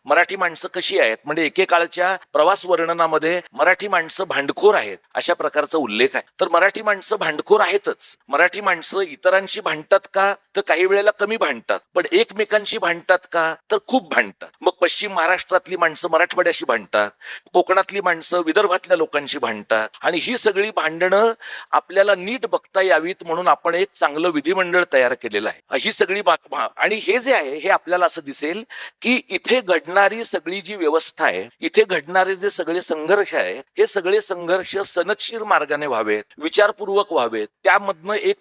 मराठी माणसं कशी आहेत, म्हणजे एकेकाळच्या प्रवास वर्णनामध्ये मराठी माणसं भांडखोर आहेत अशा प्रकारचा उल्लेख आहे. तर मराठी माणसं भांडखोर आहेतच. मराठी माणसं इतरांशी भांडतात का, तर काही वेळेला कमी भांडतात, पण एकमेकांशी भांडतात का, तर खूप भांडतात. मग पश्चिम महाराष्ट्रातली माणसं मराठवाड्याशी भांडतात, कोकणातली माणसं विदर्भातल्या लोकांशी भांडतात, आणि ही सगळी भांडणं आपल्याला नीट बघता यावीत म्हणून आपण एक चांगलं विधिमंडळ तयार केलेलं आहे. ही सगळी आणि हे जे आहे हे आपल्याला असं दिसेल की इथे घडणारी सगळी जी व्यवस्था आहे, इथे घडणारे जे सगळे संघर्ष आहे, हे सगळे संघर्ष सनदशीर मार्गाने व्हावेत, विचारपूर्वक व्हावेत, त्यामधनं एक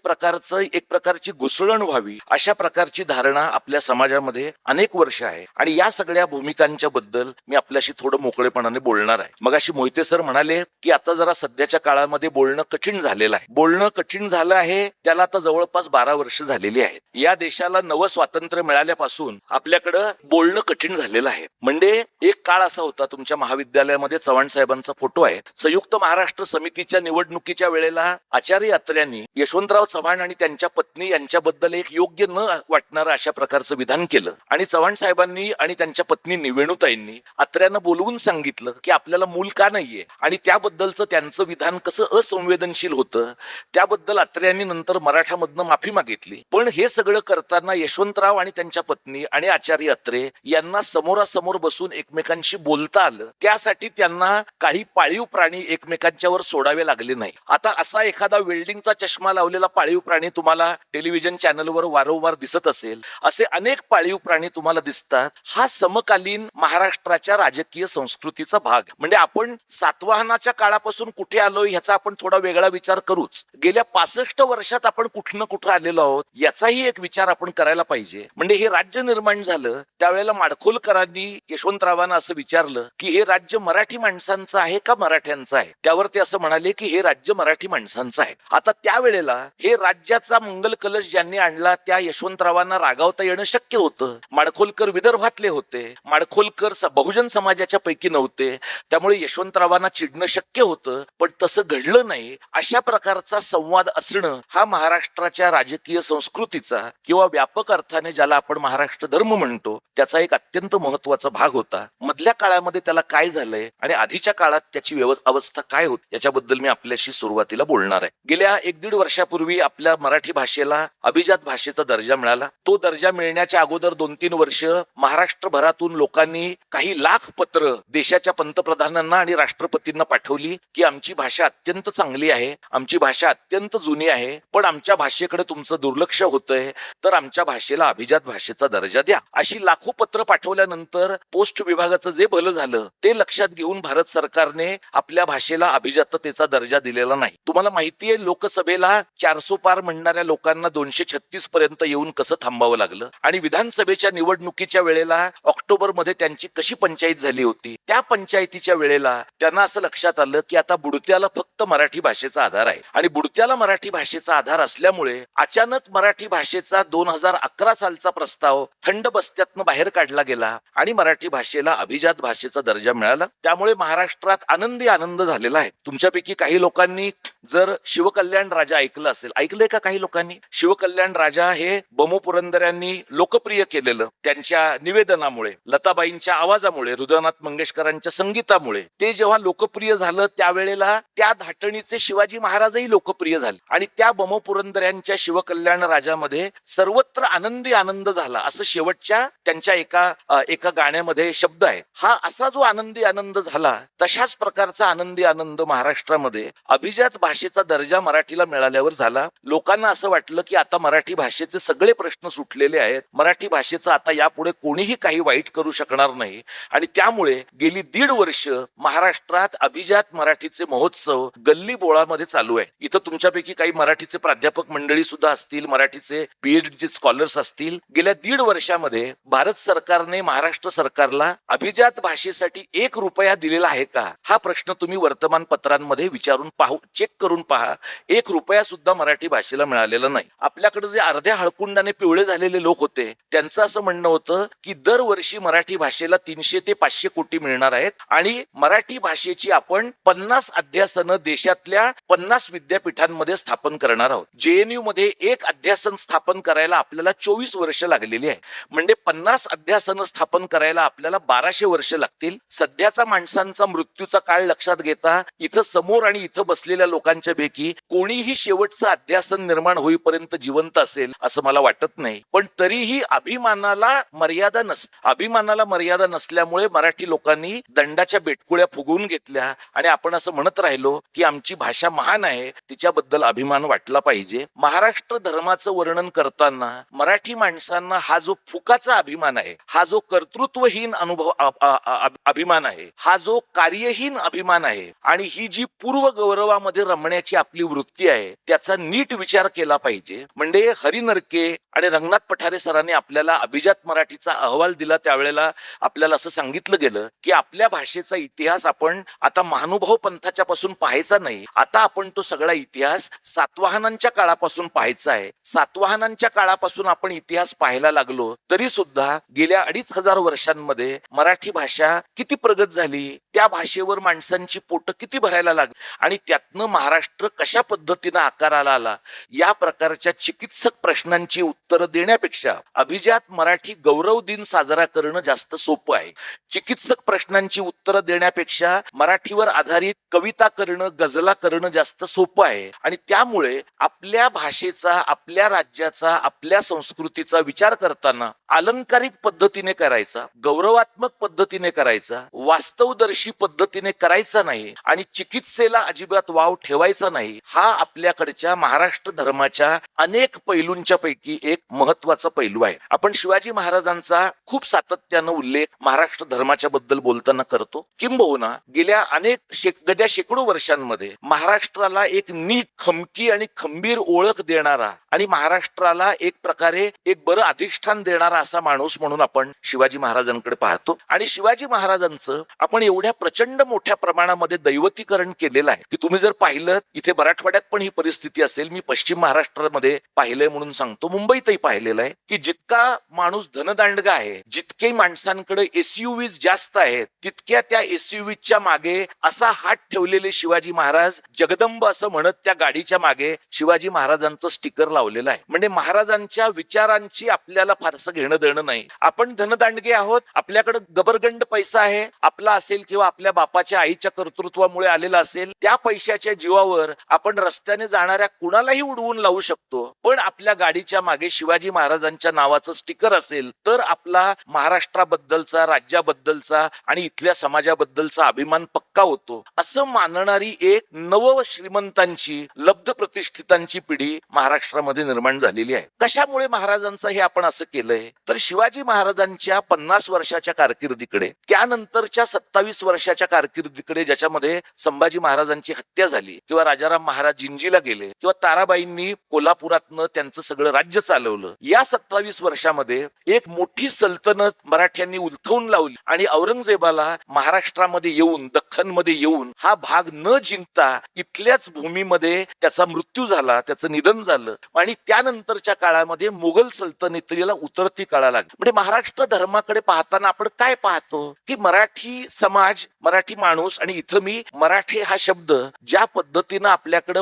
प्रकारची घुसळण व्हावी अशा प्रकारची धारणा आपल्या समाजामध्ये अनेक वर्ष आहे. आणि या सगळ्या भूमिकांच्या बद्दल मी आपल्याशी थोडं मोकळेपणाने बोलणार आहे. मगाशी मोहिते सर म्हणाले की आता जरा सध्याच्या काळामध्ये बोलणं कठीण झालेलं आहे. बोलणं कठीण झालं आहे, त्याला आता जवळपास 12 वर्ष झालेली आहेत. या देशाला नवं स्वातंत्र्य मिळाल्यापासून आपल्याकडं बोलणं कठीण झालेलं आहे. म्हणजे एक काळ असा होता, तुमच्या महाविद्यालयामध्ये चव्हाण साहेबांचा फोटो आहे, संयुक्त महाराष्ट्र समितीच्या निवडणुकीच्या वेळेला आचार्य अत्र्यांनी यशवंतराव चव्हाण आणि त्यांच्या पत्नी यांच्याबद्दल एक योग्य न वाटणारं अशा प्रकारचं विधान केलं, आणि चव्हाण साहेबांनी आणि त्यांच्या पत्नी वेणुताईंनी अत्र्यांना बोलवून सांगितलं की आपल्याला मूल का नाहीये, आणि त्याबद्दलचं त्यांचं विधान कसं असंवेदनशील होतं त्याबद्दल अत्र्यांनी नंतर मराठामधनं माफी मागितली. पण हे सगळं करताना यशवंतराव आणि त्यांच्या पत्नी आणि आचार्य अत्रे यांना समोरासमोर बसून एकमेकांशी बोलता आलं, त्यासाठी त्यांना काही पाळीव प्राणी एकमेकांच्यावर सोडावे लागले नाही. आता असा एखादा वेल्डिंगचा चष्मा लावलेला पाळीव प्राणी तुम्हाला टेलिव्हिजन चॅनलवर वारंवार दिसत असेल, असे अनेक पाळीव प्राणी तुम्हाला दिसतात. हा समकालीन महाराष्ट्राच्या राजकीय संस्कृतीचा भाग. म्हणजे आपण सातवाहनाच्या काळापासून कुठे आलोय ह्याचा आपण थोडा वेगळा विचार करूच, गेल्या 65 वर्षात आपण कुठं कुठं आलेलो आहोत याचाही एक विचार आपण करायला पाहिजे. म्हणजे हे राज्य निर्माण झालं त्यावेळेला माडखोलकरांनी यशवंतरावांना असं विचारलं की हे राज्य मराठी माणसांचं आहे का मराठ्यांचं आहे, त्यावर ते असं म्हणाले की हे राज्य मराठी माणसांचं आहे. आता त्यावेळेला हे राज्याचा मंगल कलश ज्यांनी आणला त्या यशवंतरावांना रागावता येणं शक्य होतं. माडखोलकर विदर्भातले होते, माडखोलकर बहुजन समाजाच्या पैकी नव्हते, त्यामुळे यशवंतरावांना चिडणं शक्य होतं, पण तसं घडलं नाही. अशा प्रकारचा संवाद असणं हा महाराष्ट्राच्या राजकीय संस्कृतीचा किंवा व्यापक अर्थाने ज्याला आपण महाराष्ट्र धर्म म्हणतो त्याचा एक अत्यंत महत्वाचा भाग होता. मधल्या काळामध्ये त्याला काय झालंय आणि आधीच्या काळात त्याची अवस्था काय होती याच्याबद्दल मी आपल्याशी सुरुवातीला बोलणार आहे. गेल्या 1-1.5 वर्षापूर्वी आपल्या मराठी भाषेला अभिजात भाषेचा दर्जा मिळाला. तो दर्जा मिळण्याच्या अगोदर 2-3 वर्ष महाराष्ट्रभरातून लोकांनी काही लाख पत्र देशाच्या पंतप्रधानांना आणि राष्ट्रपतींना पाठवली की आमची भाषा अत्यंत चांगली आहे, आमची भाषा अत्यंत जुनी आहे, पण आमच्या भाषेकडे तुमचं दुर्लक्ष होतंय, तर आमच्या भाषेला अभिजात भाषेचा दर्जा द्या. अशी लाखो पत्र पाठवल्यानंतर पोस्ट विभागाचं जे भलं झालं ते लक्षात घेऊन भारत सरकारने आपल्या भाषेला अभिजाततेचा दर्जा दिलेला नाही. तुम्हाला माहितीये लोकसभेला 400 पार म्हणणाऱ्या लोकांना 236 पर्यंत येऊन कसं थांबावं लागलं, आणि विधानसभेच्या निवडणुकीच्या वेळेला ऑक्टोबरमध्ये त्यांची कशी पंचायत झाली होती. त्या पंचायतीच्या वेळेला त्यांना असं लक्षात आलं की आता बुडत्याला फक्त मराठी भाषेचा आधार आहे, आणि बुडत्याला मराठी भाषेचा आधार असल्यामुळे अचानक मराठी भाषेचा 2011 सालचा प्रस्ताव थंड बस्त्यातनं बाहेर काढला गेला आणि मराठी भाषेला अभिजात भाषेचा दर्जा मिळाला. त्यामुळे महाराष्ट्रात आनंदी आनंद झालेला आहे. तुमच्यापैकी काही लोकांनी जर शिवकल्याण राजा ऐकलं असेल, ऐकलंय का काही लोकांनी? शिवकल्याण राजा हे बमो पुरंदऱ्यांनी लोकप्रिय केलेलं, त्यांच्या निवेदनामुळे, लताबाईंच्या आवाजामुळे, हृदयनाथ मंगेशकरांच्या संगीतामुळे ते जेव्हा लोकप्रिय झालं त्यावेळेला त्या धाटणीचे शिवाजी महाराजही लोकप्रिय झाले, आणि त्या बमो पुरंदऱ्यांच्या शिवकल्याण राजामध्ये सर्वत्र आनंदी आनंद झाला असं शेवटच्या त्यांच्या एका गाण्यामध्ये शब्द आहे. हा असा जो आनंदी आनंद झाला तशाच प्रकारचा आनंदी आनंद महाराष्ट्रामध्ये अभिजात भाषेचा दर्जा मराठीला मिळाल्यावर झाला. लोकांना असं वाटलं की आता मराठी भाषेचे सगळे प्रश्न सुटलेले आहेत, मराठी भाषेचा आता यापुढे कोणीही काही वाईट करू शकणार नाही, आणि त्यामुळे गेली 1.5 वर्ष महाराष्ट्रात अभिजात मराठीचे महोत्सव गल्ली बोळामध्ये चालू आहे. इथं तुमच्यापैकी काही मराठीचे प्राध्यापक मंडळी सुद्धा असतील, मराठीचे PhD स्कॉलर्स असतील. गेल्या 1.5 वर्षामध्ये भारत सरकारने महाराष्ट्र सरकारला अभिजात भाषेसाठी 1 रुपया दिलेला आहे का हा प्रश्न तुम्ही वर्तमानपत्रांमध्ये विचारून चेक करून पहा. 1 रुपया सुद्धा मराठी भाषेला मिळालेला नाही. आपल्याकडे जे अर्ध्या हळकुंडाने पिवळे झालेले लोक होते. त्यांचं असं म्हणणं होतं की दरवर्षी मराठी भाषेला 300 ते 500 कोटी मिळणार आहेत आणि मराठी भाषेची आपण 50 अध्यासनं देशातल्या 50 विद्यापीठांमध्ये स्थापन करणार आहोत. JNU मध्ये एक अध्यासन स्थापन करायला आपल्याला 24 वर्ष लागलेली आहे. म्हणजे 50 अध्यासनं स्थापन करायला आपल्याला 1200 वर्ष लागतील. सध्याचा माणसांचा मृत्यूचा काळ लक्षात घेता इथं समोर आणि इथं बसलेल्या लोकांच्या पैकी कोणीही शेवटचं अध्यासन निर्माण होईपर्यंत जिवंत असेल असं मला वाटत नाही. पण तरीही अभिमानाला मर्यादा नसल्यामुळे मराठी लोकांनी दंडाच्या बेटकुळ्या फुगवून घेतल्या आणि आपण असं म्हणत राहिलो की आमची भाषा महान आहे, तिच्याबद्दल अभिमान वाटला पाहिजे. महाराष्ट्र धर्माचं वर्णन करताना मराठी माणसांना हा जो फुकाचा अभिमान आहे, हा जो कर्तृत्वहीन अभिमान आहे, हा जो कार्यहीन अभिमान आहे आणि ही जी पूर्व गौरवामध्ये रमण्याची आपली वृत्ती आहे त्याचा नीट विचार केला पाहिजे. म्हणजे हरी नरके आणि रंगनाथ पठारे सरांनी आपल्याला अभिजात मराठीचा अहवाल दिला त्यावेळेला आपल्याला असं सांगितलं गेलं की आपल्या भाषेचा इतिहास आपण आता महानुभाव पंथाच्या पासून पाहायचा नाही, आता आपण तो सगळा इतिहास सातवाहनांच्या काळापासून पाहायचा आहे. सातवाहनांच्या काळापासून आपण इतिहास पाहायला लागलो तरी सुद्धा गेल्या 2500 वर्षांमध्ये मराठी भाषा किती प्रगत झाली, त्या भाषेवर माणसांची पोट किती भरायला लागली आणि त्यातनं महाराष्ट्र कशा पद्धतीनं आकाराला आला, या प्रकारच्या चिकित्सक प्रश्नांची उत्तरं देण्यापेक्षा अभिजात मराठी गौरव दिन साजरा करणं जास्त सोपं आहे. चिकित्सक प्रश्नांची उत्तरं देण्यापेक्षा मराठीवर आधारित कविता करणं, गझला करणं जास्त सोपं आहे आणि त्यामुळे आपल्या भाषेचा, आपल्या राज्याचा, आपल्या संस्कृतीचा विचार करताना अलंकारिक पद्धतीने करायचा, गौरवात्मक पद्धतीने करायचा, वास्तवदर्शी पद्धतीने करायचा नाही आणि चिकित्सेला अजिबात वाव ठेवायचा नाही. हा आपल्याकडच्या महाराष्ट्र धर्माच्या अनेक पैलूंच्या पैकी एक महत्वाचा पैलू आहे. आपण शिवाजी महाराजांचा खूप सातत्यानं उल्लेख महाराष्ट्र धर्माच्या बद्दल बोलताना करतो. किंबहुना गेल्या गेल्या शेकडो वर्षांमध्ये महाराष्ट्राला एक नीट, खमकी आणि खंबीर ओळख देणारा आणि महाराष्ट्राला एक प्रकारे एक बरं अधिष्ठान देणारा असा माणूस म्हणून आपण शिवाजी महाराजांकडे पाहतो. आणि शिवाजी महाराजांचं आपण एवढ्या प्रचंड मोठ्या प्रमाणामध्ये दैवतीकरण केलेलं आहे की तुम्ही जर पाहिलं, इथे मराठवाड्यात पण ही परिस्थिती असेल, मी पश्चिम महाराष्ट्रामध्ये पाहिलंय म्हणून सांगतो, मुंबईतही पाहिलेलं आहे की जितका माणूस धनदांडगा आहे, जितके माणसांकडे SUV जास्त आहेत, तितक्या त्या SUVच्या मागे असा हात ठेवलेले शिवाजी महाराज, जगदंब असं म्हणत त्या गाडीच्या मागे शिवाजी महाराजांचं स्टिकर लावलेलं आहे. म्हणजे महाराजांच्या विचारांची आपल्याला फारसं घेणं देणं नाही. आपण धनदांडगे आहोत, आपल्याकडे गबरगंड पैसा आहे, आपला असेल किंवा आपल्या बापाच्या आईच्या कर्तृत्वामुळे आलेला असेल, त्या पैशाच्या जीवावर आपण रस्त्याने जाणाऱ्या कुणालाही उडवून लावू शकतो. पण आपल्या गाडीच्या मागे शिवाजी महाराजांच्या नावाचं स्टिकर असेल तर आपला महाराष्ट्राबद्दलचा, राज्याबद्दलचा आणि इथल्या समाजाबद्दलचा अभिमान पक्का होतो. असं मानणारी एक नव श्रीमंतांची, लब्ध प्रतिष्ठितांची पिढी महाराष्ट्रामध्ये निर्माण झालेली आहे. कशामुळे महाराजांचं हे आपण असं केलंय तर शिवाजी महाराजांच्या 50 वर्षाच्या कारकिर्दीकडे, त्यानंतरच्या 27 वर्षाच्या कारकिर्दीकडे, ज्याच्यामध्ये संभाजी महाराजांची हत्या झाली किंवा राजाराम महाराज जिंजीला गेले किंवा ताराबाईंनी कोल्हापुरातनं त्यांचं सगळं राज्य चालवलं, या 27 वर्षामध्ये एक मोठी सल्तनत मराठ्यांनी उलथवून लावली आणि औरंगजेबाला महाराष्ट्रामध्ये येऊन, दख्खनमध्ये येऊन हा भाग न जिंकता इथल्याच भूमीमध्ये त्याचा मृत्यू झाला, त्याचं निधन झालं आणि त्यानंतरच्या काळामध्ये मुघल सल्तनतीला उतरती काळा लागली. म्हणजे महाराष्ट्र धर्माकडे पाहताना आपण काय पाहतो की मराठी समाज, मराठी माणूस, आणि इथं मी मराठे हा शब्द ज्या पद्धतीनं आपल्याकडे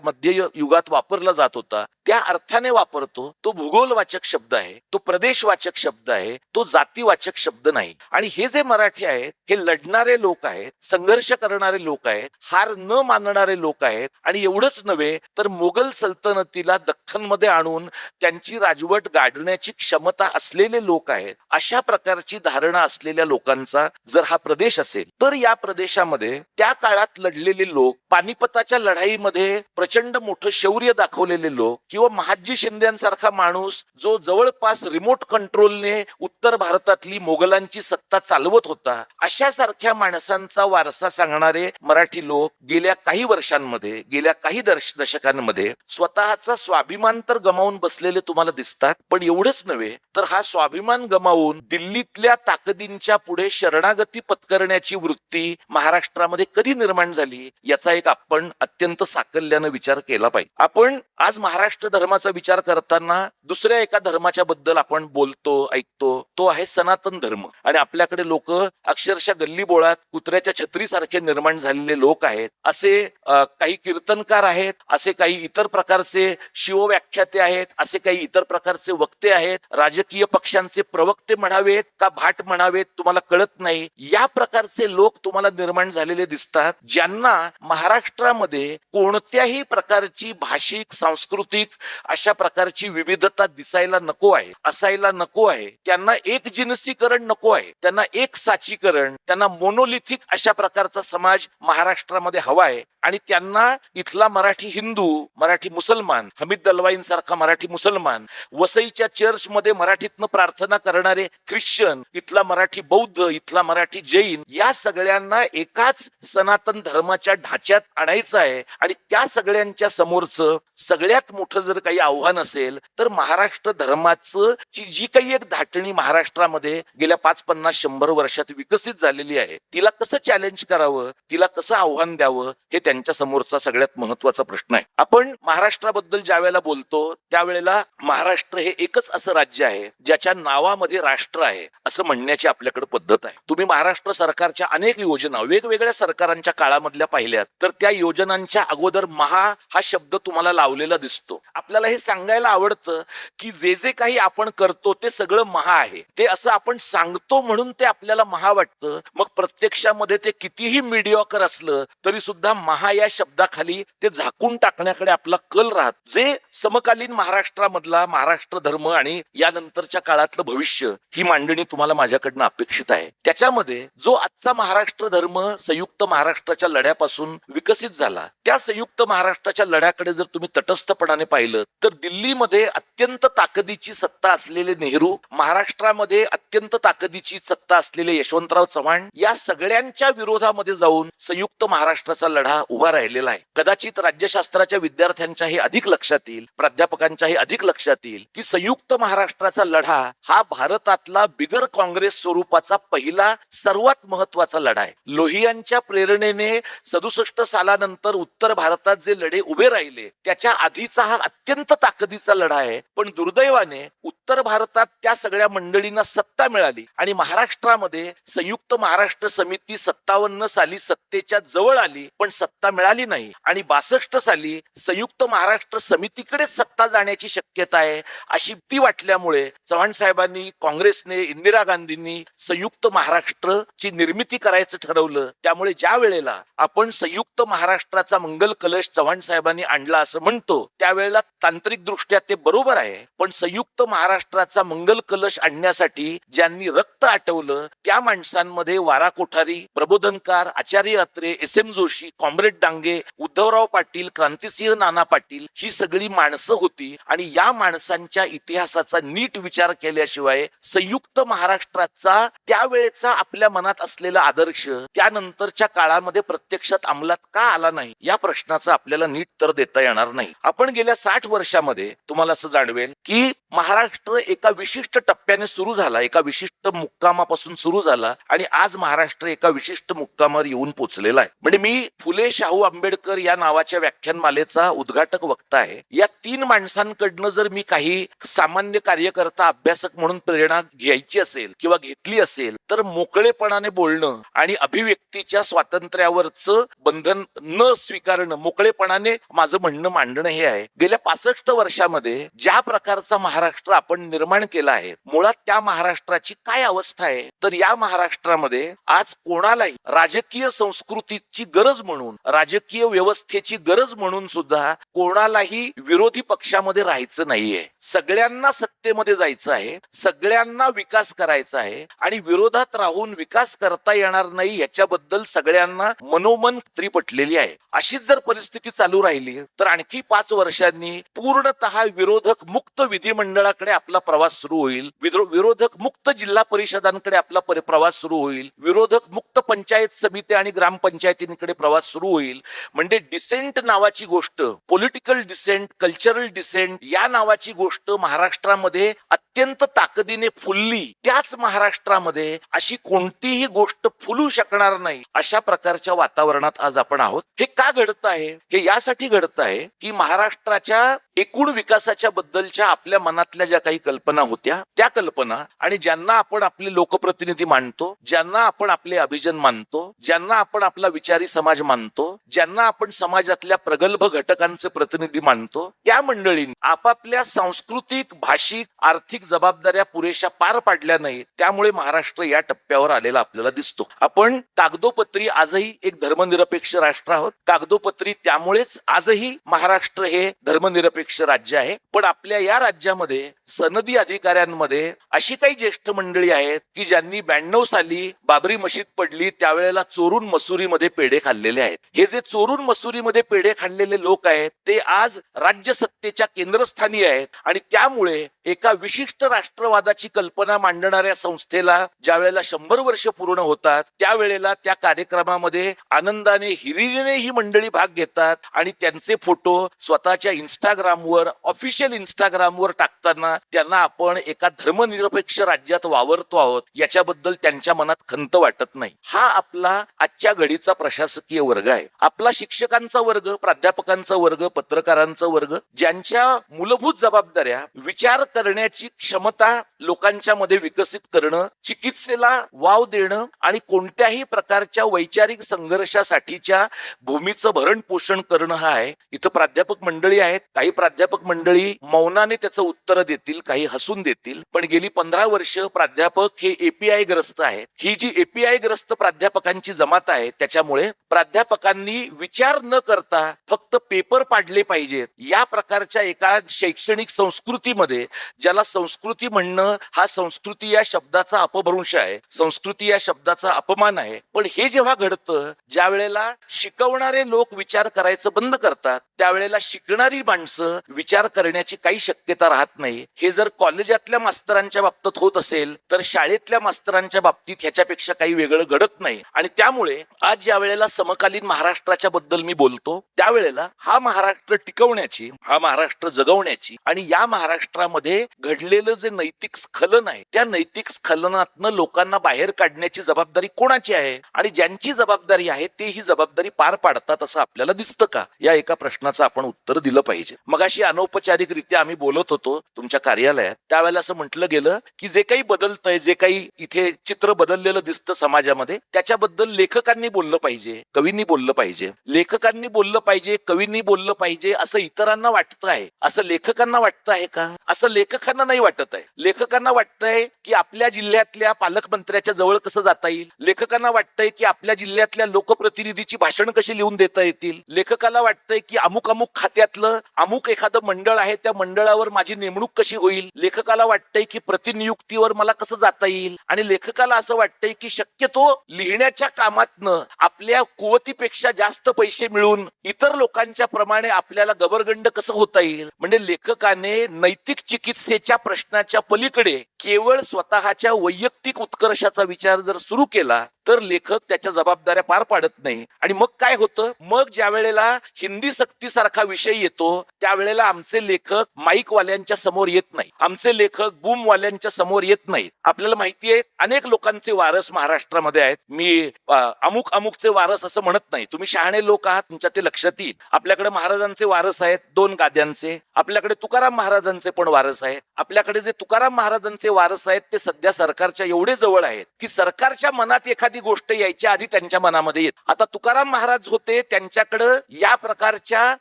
मध्य युगात वापरला जात होता त्या अर्थाने वापरतो. तो भूगोलवाचक शब्द आहे, तो प्रदेशवाचक शब्द आहे, तो जातीवाचक शब्द नाही. आणि हे जे मराठी आहेत हे लढणारे लोक आहेत, संघर्ष करणारे लोक आहेत, हार न मानणारे लोक आहेत आणि एवढंच नव्हे तर मोगल सल्तनतीला दख्खनमध्ये आणून त्यांची राजवट गाडण्याची क्षमता असलेले लोक आहेत. अशा प्रकारची धारणा असलेल्या लोकांचा जर हा प्रदेश असेल तर या प्रदेशामध्ये त्या काळात लढलेले लोक, पानिपताच्या लढाईमध्ये प्रचंड मोठं शौर्य दाखवलेले लोक किंवा महादजी शिंदेसारखा माणूस जो जवळपास रिमोट कंट्रोलने उत्तर भारतातली मोगलांची सत्ता चालवत होता, अशा सारख्या माणसांचा वारसा सांगणारे मराठी लोक गेल्या काही वर्षांमध्ये, गेल्या काही दशकांमध्ये स्वतःचा स्वाभिमान तर गमावून बसलेले तुम्हाला दिसतात. पण एवढंच नव्हे तर हा स्वाभिमान गमावून दिल्लीतल्या ताकदींच्या पुढे शरणागती पत्करण्याची वृत्ती महाराष्ट्रामध्ये कधी निर्माण झाली याचा एक आपण अत्यंत साकल्यानं विचार केला पाहिजे. आपण आज महाराष्ट्र महाराष्ट्र धर्माचा विचार करताना दुसऱ्या एका धर्माच्या बद्दल आपण बोलतो, ऐकतो, तो आहे सनातन धर्म. आणि आपल्याकडे लोक अक्षरशः गल्ली बोळात कुत्र्याच्या छत्रीसारखे निर्माण झालेले लोक आहेत. असे काही कीर्तनकार आहेत, असे काही इतर प्रकारचे शिवव्याख्याते आहेत, असे काही इतर प्रकारचे वक्ते आहेत, राजकीय पक्षांचे प्रवक्ते म्हणावेत का भाट म्हणावेत तुम्हाला कळत नाही, या प्रकारचे लोक तुम्हाला निर्माण झालेले दिसतात, ज्यांना महाराष्ट्रामध्ये कोणत्याही प्रकारची भाषिक, सांस्कृतिक अशा प्रकारची विविधता दिसायला नको आहे, असायला नको आहे. त्यांना एक जिनसीकरण नको आहे, त्यांना एक साचीकरण, त्यांना मोनोलिथिक अशा प्रकारचा समाज महाराष्ट्रामध्ये हवा आहे. आणि त्यांना इथला मराठी हिंदू, मराठी मुसलमान, हमीद दलवाईंसारखा मराठी मुसलमान, वसईच्या चर्चमध्ये मराठीतनं प्रार्थना करणारे ख्रिश्चन, इथला मराठी बौद्ध, इथला मराठी जैन, या सगळ्यांना एकाच सनातन धर्माच्या ढाच्यात आणायचं आहे. आणि त्या सगळ्यांच्या समोरचं सगळ्यात मोठं जर काही आव्हान असेल तर महाराष्ट्र धर्माचं जी काही एक धाटणी महाराष्ट्रामध्ये गेल्या 5-50-100 वर्षात विकसित झालेली आहे, तिला कसं चॅलेंज करावं, तिला कसं आव्हान द्यावं, हे त्यांच्या समोरचा सगळ्यात महत्वाचा प्रश्न आहे. आपण महाराष्ट्राबद्दल ज्या वेळेला बोलतो त्यावेळेला महाराष्ट्र हे एकच असं राज्य आहे ज्याच्या नावामध्ये राष्ट्र आहे असं म्हणण्याची आपल्याकडे पद्धत आहे. तुम्ही महाराष्ट्र सरकारच्या अनेक योजना वेगवेगळ्या सरकारांच्या काळामधल्या पाहिल्यात तर त्या योजनांच्या अगोदर महा हा शब्द तुम्हाला लावलेला दिसतो. आपल्याला हे सांगायला आवडतं की जे जे काही आपण करतो ते सगळं महा आहे, ते असं आपण सांगतो म्हणून ते आपल्याला महा वाटतं. मग प्रत्यक्षामध्ये ते कितीही मीडियोकर असलं तरी सुद्धा महा या शब्दाखाली ते झाकून टाकण्याकडे आपला कल राहत. जे समकालीन महाराष्ट्रामधला महाराष्ट्र धर्म आणि यानंतरच्या काळातलं भविष्य ही मांडणी तुम्हाला माझ्याकडनं अपेक्षित आहे. त्याच्यामध्ये जो आजचा महाराष्ट्र धर्म संयुक्त महाराष्ट्राच्या लढ्यापासून विकसित झाला, त्या संयुक्त महाराष्ट्राच्या लढ्याकडे जर तुम्ही तटस्थपणाने पाहिलं तर दिल्लीमध्ये अत्यंत ताकदीची सत्ता असलेले नेहरू, महाराष्ट्रामध्ये अत्यंत ताकदीची सत्ता असलेले यशवंतराव चव्हाण, या सगळ्यांच्या विरोधामध्ये जाऊन संयुक्त महाराष्ट्राचा लढा उभा राहिलेला आहे. कदाचित राज्यशास्त्राच्या विद्यार्थ्यांच्याही अधिक लक्षात येईल, प्राध्यापकांच्याही अधिक लक्षात येईल की संयुक्त महाराष्ट्राचा लढा हा भारतातला बिगर काँग्रेस स्वरूपाचा पहिला सर्वात महत्वाचा लढा आहे. लोहियांच्या प्रेरणेने 67 सालानंतर उत्तर भारतात जे लढे उभे राहिले त्याच्या आधीचा हा अत्यंत ताकदीचा लढा आहे. पण दुर्दैवाने उत्तर भारतात त्या सगळ्या मंडळींना सत्ता मिळाली आणि महाराष्ट्रामध्ये संयुक्त महाराष्ट्र समिती 57 साली सत्तेच्या जवळ आली पण सत्ता मिळाली नाही. आणि 62 साली संयुक्त महाराष्ट्र समितीकडे सत्ता जाण्याची शक्यता आहे अशी भीती वाटल्यामुळे चव्हाण साहेबांनी, काँग्रेसने, इंदिरा गांधींनी संयुक्त महाराष्ट्रची निर्मिती करायचं ठरवलं. त्यामुळे ज्या वेळेला आपण संयुक्त महाराष्ट्राचा मंगल कलश चव्हाण साहेबांनी आणला असं म्हणतो त्यावेळेला तांत्रिक दृष्ट्या ते बरोबर आहे. पण संयुक्त महाराष्ट्राचा मंगल कलश आणण्यासाठी ज्यांनी रक्त आटवलं त्या माणसांमध्ये वारा कोठारी, प्रबोधनकार, आचार्य अत्रे, एस.एम. जोशी, कॉम्रेड डांगे, उद्धवराव पाटील, क्रांतिसिंह नाना पाटील ही सगळी माणसं होती. आणि या माणसांच्या इतिहासाचा नीट विचार केल्याशिवाय संयुक्त महाराष्ट्राचा त्यावेळेचा आपल्या मनात असलेला आदर्श त्यानंतरच्या काळामध्ये प्रत्यक्षात अंमलात का आला नाही या प्रश्नाचं आपल्याला नीट तर देता येणार नाही. आपण गेल्या 60 वर्षामध्ये तुम्हाला असं जाणवेल की महाराष्ट्र एका विशिष्ट टप्प्याने सुरू झाला, एका विशिष्ट मुक्कामापासून सुरू झाला आणि आज महाराष्ट्र एका विशिष्ट मुक्कामावर येऊन पोहोचलेला आहे. म्हणजे मी फुले, शाहू, आंबेडकर या नावाच्या व्याख्यानमालेचा उद्घाटक वक्ता आहे. या 3 माणसांकडनं जर मी काही सामान्य कार्यकर्ता, अभ्यासक म्हणून प्रेरणा घ्यायची असेल किंवा घेतली असेल तर मोकळेपणाने बोलणं आणि अभिव्यक्तीच्या स्वातंत्र्यावरचं बंधन न स्वीकारणं, मोकळेपणाने माझं म्हणणं मांडणं हे आहे. गेल्या 65 वर्षामध्ये ज्या प्रकारचा महाराष्ट्र आपण निर्माण केला आहे, मुळात त्या महाराष्ट्राची काय अवस्था आहे तर या महाराष्ट्रामध्ये आज कोणालाही राजकीय संस्कृतीची गरज म्हणून, राजकीय व्यवस्थेची गरज म्हणून सुद्धा कोणालाही विरोधी पक्षामध्ये राहायचं नाहीये. सगळ्यांना सत्तेमध्ये जायचं आहे, सगळ्यांना विकास करायचा आहे आणि विरोधात राहून विकास करता येणार नाही याच्याबद्दल सगळ्यांना मनोमन खात्री पटलेली आहे. अशीच जर परिस्थिती चालू राहिली तर आणखी 5 वर्षांनी पूर्णतः विरोधक मुक्त विधिमंडळाकडे आपला प्रवास सुरू होईल, विरोधक मुक्त जिल्हा परिषदांकडे आपला प्रवास सुरू होईल, विरोधक मुक्त पंचायत समिती आणि ग्रामपंचायतींकडे प्रवास सुरू होईल. म्हणजे डिसेंट नावाची गोष्ट, पॉलिटिकल डिसेंट, कल्चरल डिसेंट या नावाची गोष्ट महाराष्ट्रामध्ये अत्यंत ताकदीने फुलली, त्याच महाराष्ट्रामध्ये अशी कोणतीही गोष्ट फुलू शकणार नाही अशा प्रकारच्या वातावरणात आज आपण आहोत. हे का घडत आहे? हे यासाठी घडत आहे की महाराष्ट्राच्या एकूण विकासाच्या बद्दलच्या आपल्या मनातल्या ज्या काही कल्पना होत्या, त्या कल्पना आणि ज्यांना आपण आपले लोकप्रतिनिधी मानतो, ज्यांना आपण आपले अभिजन मानतो, ज्यांना आपण आपला विचारी समाज मानतो, ज्यांना आपण समाजातल्या प्रगल्भ घटकांचे प्रतिनिधी मानतो, त्या मंडळींनी आपापल्या सांस्कृतिक, भाषिक, आर्थिक जबाबदाऱ्या पुरेशा पार पाडल्या नाहीत. त्यामुळे महाराष्ट्र या टप्प्यावर आलेला आपल्याला दिसतो. आपण कागदोपत्री आजही एक धर्मनिरपेक्ष राष्ट्र आहोत. कागदोपत्री त्यामुळेच आजही महाराष्ट्र हे धर्मनिरपेक्ष राज्य आहे. पण आपल्या या राज्यामध्ये सनदी अधिकाऱ्यांमध्ये अशी काही ज्येष्ठ मंडळी आहेत की ज्यांनी 92 साली बाबरी मशीद पडली त्यावेळेला चोरून मसुरीमध्ये पेढे खाल्लेले आहेत. हे जे चोरून मसुरीमध्ये पेढे खाल्लेले लोक आहेत ते आज राज्य सत्तेच्या केंद्रस्थानी आहेत आणि त्यामुळे एका विशिष्ट राष्ट्रवादाची कल्पना मांडणाऱ्या संस्थेला ज्या वेळेला 100 वर्ष पूर्ण होतात त्यावेळेला त्या कार्यक्रमामध्ये आनंदाने हिरिरीने ही मंडळी भाग घेतात आणि त्यांचे फोटो स्वतःच्या इंस्टाग्रामवर, ऑफिशियल इंस्टाग्रामवर टाकताना त्यांना आपण एका धर्मनिरपेक्ष राज्यात वावरतो आहोत याच्याबद्दल त्यांच्या मनात खंत वाटत नाही. हा आपला आजच्या घडीचा प्रशासकीय वर्ग आहे. आपला शिक्षकांचा वर्ग, प्राध्यापकांचा वर्ग, पत्रकारांचा वर्ग, ज्यांच्या मूलभूत जबाबदाऱ्या विचार करण्याची क्षमता लोकांच्या मध्ये विकसित करणं, चिकित्सेला वाव देणं आणि कोणत्याही प्रकारच्या वैचारिक संघर्षासाठीच्या भूमीचं भरण पोषण करणं हा आहे. इथं प्राध्यापक मंडळी आहेत. काही प्राध्यापक मंडळी मौनाने त्याचं उत्तर देतील, काही हसून देतील. पण गेली 15 वर्ष प्राध्यापक हे एपीआय ग्रस्त आहेत. ही जी एपीआय ग्रस्त प्राध्यापकांची जमात आहे त्याच्यामुळे प्राध्यापकांनी विचार न करता फक्त पेपर पाडले पाहिजेत या प्रकारच्या एका शैक्षणिक संस्कृतीमध्ये, ज्याला संस्कृती म्हणणं हा संस्कृती या शब्दाचा अपभ्रंश आहे, संस्कृती या शब्दाचा अपमान आहे. पण हे जेव्हा घडतं, ज्या वेळेला शिकवणारे लोक विचार करायचं बंद करतात त्यावेळेला शिकणारी माणसं विचार करण्याची काही शक्यता राहत नाही. हे जर कॉलेजातल्या मास्तरांच्या बाबतीत होत असेल तर शाळेतल्या मास्तरांच्या बाबतीत ह्याच्यापेक्षा काही वेगळं घडत नाही. आणि त्यामुळे आज ज्या वेळेला समकालीन महाराष्ट्राच्या बद्दल मी बोलतो त्यावेळेला हा महाराष्ट्र टिकवण्याची, हा महाराष्ट्र जगवण्याची आणि या महाराष्ट्रामध्ये घडलेलं जे नैतिक स्खलन आहे त्या नैतिक स्खलनातनं लोकांना बाहेर काढण्याची जबाबदारी कोणाची आहे आणि ज्यांची जबाबदारी आहे ते ही जबाबदारी पार पाडतात असं आपल्याला दिसतं का, या एका प्रश्नाचं आपण उत्तर दिलं पाहिजे. मगाशी अनौपचारिकरित्या आम्ही बोलत होतो तुमच्या कार्यालयात, त्यावेळेला असं म्हटलं गेलं की जे काही बदलतंय, जे काही इथे चित्र बदललेलं दिसतं समाजामध्ये त्याच्याबद्दल लेखकांनी बोललं पाहिजे, कवींनी बोललं पाहिजे. लेखकांनी बोललं पाहिजे, कवींनी बोललं पाहिजे असं इतरांना वाटतं आहे. असं लेखकांना वाटतं आहे का? असं लेखकांना नाही वाटत आहे. लेखकांना वाटतंय की आपल्या जिल्ह्यातल्या पालकमंत्र्याच्या जवळ कसं जाता येईल, लेखकांना वाटतंय की आपल्या जिल्ह्यातल्या लोकप्रतिनिधीची भाषण कशी लिहून देता येतील, लेखकाला वाटतंय की अमुक अमुक खात्यातलं अमुक एखादं मंडळ आहे त्या मंडळावर माझी नेमणूक कशी होईल, लेखकाला वाटतंय की प्रतिनियुक्तीवर मला कसं जाता येईल आणि लेखकाला असं वाटतंय की शक्यतो लिहिण्याच्या कामातनं आपल्या कुवतीपेक्षा जास्त पैसे मिळून इतर लोकांच्या प्रमाणे आपल्याला गबरगंड कसं होता येईल. म्हणजे लेखकाने नैतिक चिकित्सेच्या प्रश्नाच्या पलीकडे केवळ स्वतःच्या वैयक्तिक उत्कर्षाचा विचार जर सुरू केला तर लेखक त्याच्या जबाबदाऱ्या पार पाडत नाही. आणि मग काय होतं, मग ज्या वेळेला हिंदी सक्तीसारखा विषय येतो त्यावेळेला आमचे लेखक माईकवाल्यांच्या समोर येत नाही, आमचे लेखक बूमवाल्यांच्या समोर येत नाहीत. आपल्याला माहितीये अनेक लोकांचे वारस महाराष्ट्रामध्ये आहेत. मी अमुक अमुकचे वारस असं म्हणत नाही, तुम्ही शहाणे लोक आहात, तुमच्या ते लक्षात येईल. आपल्याकडे महाराजांचे वारस आहेत 2 गाद्यांचे, आपल्याकडे तुकाराम महाराजांचे पण वारस आहेत. आपल्याकडे जे तुकाराम महाराजांचे वारस आहेत ते सध्या सरकारच्या एवढे जवळ आहेत की सरकारच्या मनात एखादी गोष्ट यायच्या आधी त्यांच्या मनामध्ये येत. आता तुकाराम महाराज होते, त्यांच्याकडे या प्रकारच्या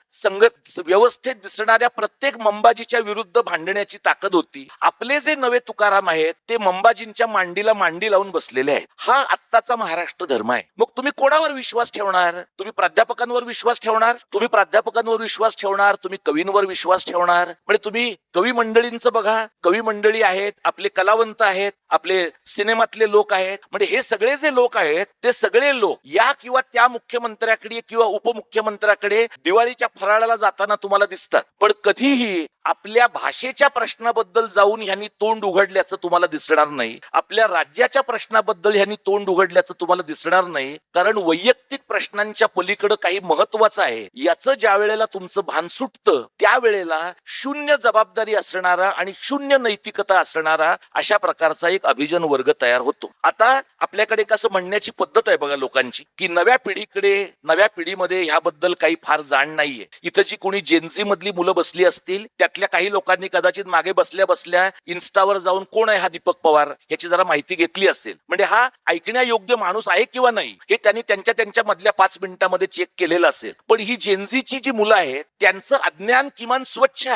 व्यवस्थेत दिसणाऱ्या प्रत्येक मंबाजीच्या विरुद्ध भांडण्याची ताकद होती. आपले जे नवे तुकाराम आहेत ते मंबाजींच्या मांडीला मांडी लावून बसलेले आहेत. हा आत्ताचा महाराष्ट्र धर्म आहे. मग तुम्ही कोणावर विश्वास ठेवणार? तुम्ही प्राध्यापकांवर विश्वास ठेवणार? तुम्ही प्राध्यापकांवर विश्वास ठेवणार? तुम्ही कवींवर विश्वास ठेवणार? म्हणजे तुम्ही कवी मंडळींचं बघा, कवी मंडळी आहेत, आपले कलावंत आहेत, आपले सिनेमातले लोक आहेत. म्हणजे हे सगळे जे लोक आहेत ते सगळे लोक या किंवा त्या मुख्यमंत्र्याकडे किंवा उपमुख्यमंत्र्याकडे दिवाळीच्या फराळाला जाताना तुम्हाला दिसतात, पण कधीही आपल्या भाषेच्या प्रश्नाबद्दल जाऊन ह्यांनी तोंड उघडल्याचं तुम्हाला दिसणार नाही. आपल्या राज्याच्या प्रश्नाबद्दल ह्यांनी तोंड उघडल्याचं तुम्हाला दिसणार नाही. कारण वैयक्तिक प्रश्नांच्या पलीकडे काही महत्वाचं आहे याचं ज्या वेळेला तुमचं भान सुटतं त्यावेळेला शून्य जबाबदारी असणारा आणि शून्य नैतिकता असणारा अशा प्रकारचा एक अभिजन वर्ग तयार होतो. आता आपल्याकडे कसं म्हणण्याची पद्धत आहे बघा लोकांची, की नव्या पिढीमध्ये ह्याबद्दल काही फार जाण नाहीये. इथं जी कोणी जेनझी मधली मुलं बसली असतील त्यातल्या काही लोकांनी कदाचित मागे बसल्या बसल्या इन्स्टावर जाऊन कोण आहे हा दीपक पवार याची जरा माहिती घेतली असेल. म्हणजे हा ऐकण्यायोग्य माणूस आहे किंवा नाही हे त्यांनी त्यांच्या मधल्या 5 मिनिटांमध्ये चेक केलेलं असेल. पण ही जेनझीची जी मुलं आहेत त्यांचं अज्ञान किमान स्वच्छ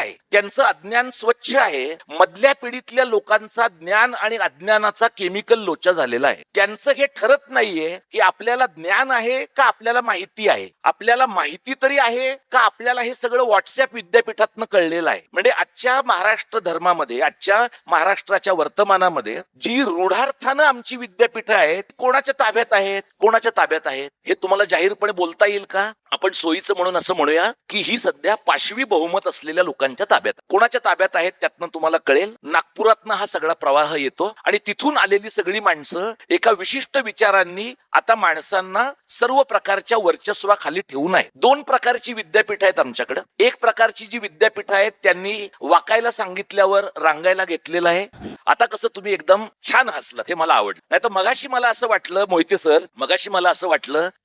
आहे. मधल्या पिढीतल्या लोकांचा ज्ञान आणि अज्ञानाचा केमिकल लोचा झालेला आहे. त्यांचं हे ठरत नाहीये की आपल्याला ज्ञान आहे का आपल्याला माहिती आहे, आपल्याला माहिती तरी आहे का आपल्याला हे सगळं व्हॉट्सअप विद्यापीठातनं कळलेलं आहे. म्हणजे आजच्या महाराष्ट्र धर्मामध्ये, आजच्या महाराष्ट्राच्या वर्तमानामध्ये जी रूढार्थानं आमची विद्यापीठं आहेत कोणाच्या ताब्यात आहेत हे तुम्हाला जाहीरपणे बोलता येईल का? आपण सोयीचं म्हणून असं म्हणूया की ही सध्या पाशवी बहुमत असलेल्या लोकांच्या ताब्यात. कोणाच्या ताब्यात आहेत त्यातनं तुम्हाला कळेल. नागपुरातनं हा सगळा प्रवाह येतो आणि तिथून आलेली सगळी माणसं एका विशिष्ट विचारांनी आता माणसांना सर्व प्रकारच्या वर्चस्वाखाली ठेवून आहे. 2 प्रकारची विद्यापीठ आहेत आमच्याकडे. एक प्रकारची जी विद्यापीठ आहेत त्यांनी वाकायला सांगितल्यावर रांगायला घेतलेलं आहे. आता कसं तुम्ही एकदम छान हसलात हे मला आवडलं. नाही तर मगाशी मला असं वाटलं मोहिते सर,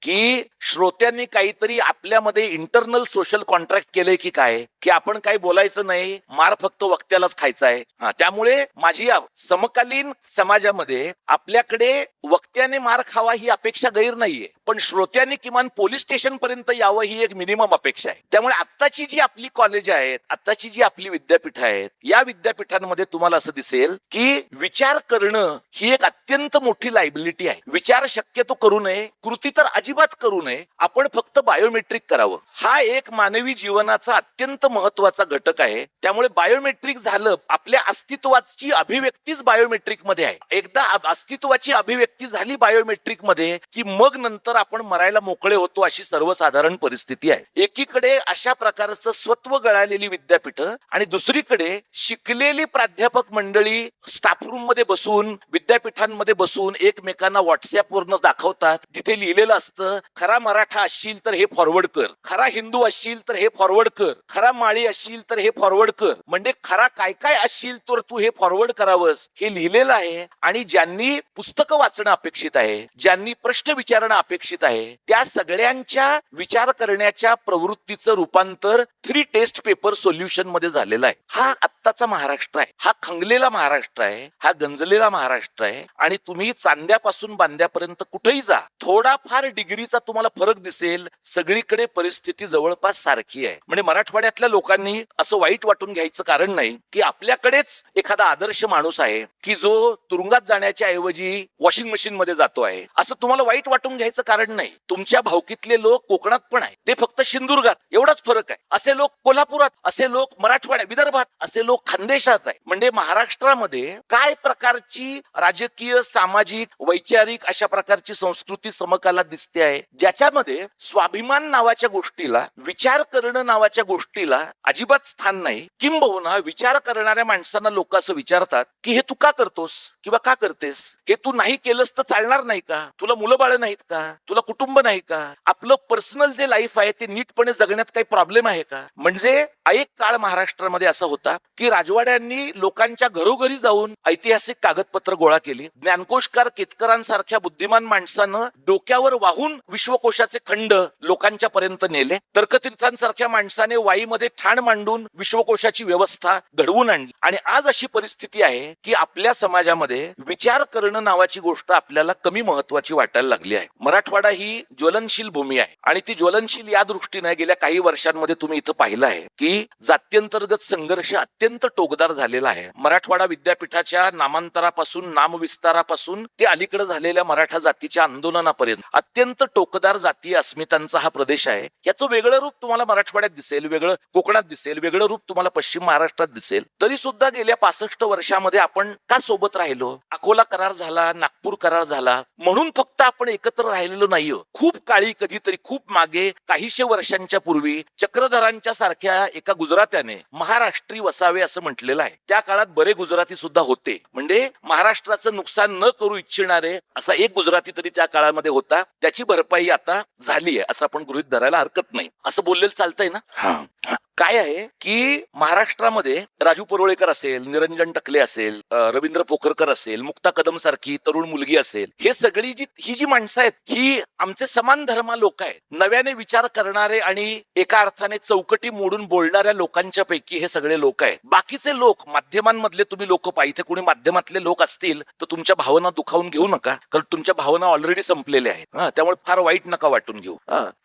की श्रोत्यांनी काहीतरी आपल्यामध्ये इंटरनल सोशल कॉन्ट्रॅक्ट केलंय की काय, की आपण काही बोलायचं नाही, मार फक्त वक्त्यालाच खायचा आहे. त्यामुळे माझी समकालीन समाजामध्ये आपल्याकडे वक्त्याने मार खावा ही अपेक्षा गैर नाहीये, पण श्रोत्यांनी किमान पोलीस स्टेशन पर्यंत यावं ही एक मिनिमम अपेक्षा आहे. त्यामुळे आत्ताची जी आपली कॉलेज आहेत, आत्ताची जी आपली विद्यापीठ आहेत, या विद्यापीठांमध्ये तुम्हाला असं दिसेल की विचार करणं ही एक अत्यंत मोठी लायबिलिटी आहे. विचार शक्यतो करू नये, कृती तर अजिबात करू नये, आपण फक्त बायोमेट्रिक करावं. हा एक मानवी जीवनाचा अत्यंत महत्वाचा घटक आहे. त्यामुळे बायोमेट्रिक झालं, आपल्या अस्तित्वाची अभिव्यक्तीच बायोमेट्रिक मध्ये आहे. एकदा अस्तित्वाची अभिव्यक्ती झाली बायोमेट्रिक मध्ये की मग नंतर आपण मरायला मोकळे होतो अशी सर्वसाधारण परिस्थिती आहे. एकीकडे अशा प्रकारचं स्वत्व गळालेली विद्यापीठ आणि दुसरीकडे शिकलेली प्राध्यापक मंडळी स्टाफ रूम मध्ये बसून, विद्यापीठांमध्ये बसून एकमेकांना व्हॉट्सअपवरनं दाखवतात. जिथे लिहिलेलं असतं खरा मराठा असशील तर हे फॉरवर्ड कर, खरा हिंदू असशील तर हे फॉरवर्ड कर, खरा माळी असशील तर हे फॉरवर्ड कर. म्हणजे खरा काय काय असशील तर तू हे फॉरवर्ड करावंस हे लिहिलेलं आहे. आणि ज्यांनी पुस्तकं वाचणं अपेक्षित आहे, ज्यांनी प्रश्न विचारणं अपेक्षित आहे, त्या सगळ्यांच्या विचार करण्याच्या प्रवृत्तीचं रूपांतर 3 टेस्ट पेपर सोल्युशन मध्ये झालेलं आहे. हा आत्ताचा महाराष्ट्र आहे, हा खंगलेला महाराष्ट्र आहे, हा गंजलेला महाराष्ट्र आहे. आणि तुम्ही चांद्यापासून बांद्यापर्यंत कुठेही जा, थोडाफार डिग्रीचा तुम्हाला फरक दिसेल. सगळीकडे परिस्थिती जवळपास सारखी आहे. म्हणजे मराठवाड्यातल्या लोकांनी असं वाईट वाटून घ्यायचं कारण नाही की आपल्याकडेच एखादा आदर्श माणूस आहे की जो तुरुंगात जाण्याच्या ऐवजी वॉशिंग मशीन मध्ये जातो आहे, असं तुम्हाला वाईट वाटून घ्यायचं कारण नाही. तुमच्या भावकीतले लोक कोकणात पण आहे, ते फक्त सिंधुदुर्गात, एवढाच फरक आहे. असे लोक कोल्हापुरात, असे लोक मराठवाड्यात, विदर्भात, असे लोक खानदेशात आहे. म्हणजे महाराष्ट्रामध्ये काय प्रकारची राजकीय, सामाजिक, वैचारिक अशा प्रकारची संस्कृती समकालात दिसते आहे, ज्याच्यामध्ये स्वाभिमान नावाच्या गोष्टीला, विचार करणं नावाच्या गोष्टीला अजिबात स्थान नाही. किंबहुना विचार करणाऱ्या माणसांना लोक असं विचारतात की हे तू का करतोस किंवा का करतेस, हे तू नाही केलंस तर चालणार नाही का, तुला मुलं बाळ नाहीत का, तुला कुटुंब नाही का, आपलं पर्सनल जे लाईफ आहे ते नीटपणे जगण्यात काही प्रॉब्लेम आहे का. म्हणजे एक काळ महाराष्ट्रामध्ये असा होता की राजवाड्यांनी लोकांच्या घरोघरी जाऊन ऐतिहासिक कागदपत्र गोळा केली. ज्ञानकोशकार केतकरांसारख्या बुद्धिमान माणसानं डोक्यावर वाहून विश्वकोशाचे खंड लोकांच्या पर्यंत नेले. तर्कतीर्थांसारख्या माणसाने वाईमध्ये ठाण मांडून विश्वकोशाची व्यवस्था घडवून आणली. आणि आज अशी परिस्थिती आहे की आपल्या समाजामध्ये विचार करणं नावाची गोष्ट आपल्याला कमी महत्वाची वाटायला लागली आहे. मराठवाडा ही ज्वलनशील भूमी आहे आणि ती ज्वलनशील या दृष्टीने गेल्या काही वर्षांमध्ये तुम्ही इथं पाहिलं आहे की जात्यंतर्गत संघर्ष अत्यंत टोकदार झालेला आहे. मराठवाडा विद्यापीठाच्या नामांतरापासून, नामविस्तारापासून ते अलीकडे झालेल्या मराठा जातीच्या आंदोलनापर्यंत अत्यंत टोकदार जातीय अस्मितांचा हा प्रदेश आहे. याचं वेगळं रूप तुम्हाला मराठवाड्यात दिसेल, वेगळं कोकणात दिसेल, वेगळं रूप तुम्हाला पश्चिम महाराष्ट्रात दिसेल. तरी सुद्धा गेल्या 65 वर्षामध्ये आपण का सोबत राहिलो? अकोला करार झाला, नागपूर करार झाला म्हणून फक्त आपण एकत्र राहिलेलो नाहीये. खूप काळी, कधीतरी खूप मागे, काहीशे वर्षांच्या पूर्वी चक्रधरांच्या सारख्या एका गुजरात्याने महाराष्ट्री वसावे असं म्हटलेलं आहे. त्या काळात बरे गुजराती सुद्धा होते. म्हणजे महाराष्ट्राचं नुकसान न करू इच्छिणारे असा एक गुजराती तरी त्या काळामध्ये होता. त्याची भरपाई आता झाली आहे असं आपण गृहीत धरायला हरकत नाही. असं बोललेलं चालतंय ना? काय आहे की महाराष्ट्रामध्ये राजू परुळेकर असेल, निरंजन टकले असेल, रवींद्र पोखरकर असेल, मुक्ता कदम सारखी तरुण मुलगी असेल, हे सगळी ही जी माणसं आहेत ही आमचे समान धर्मा लोक आहेत. नव्याने विचार करणारे आणि एका अर्थाने चौकटी मोडून बोलणाऱ्या लोकांच्या पैकी हे सगळे लोक आहेत. बाकीचे लोक माध्यमांमधले तुम्ही लोक पहा, इथे कोणी माध्यमातले लोक असतील तर तुमच्या भावना दुखावून घेऊ नका, कारण तुमच्या भावना ऑलरेडी संपलेल्या आहेत. त्यामुळे फार वाईट नका वाटून घेऊ.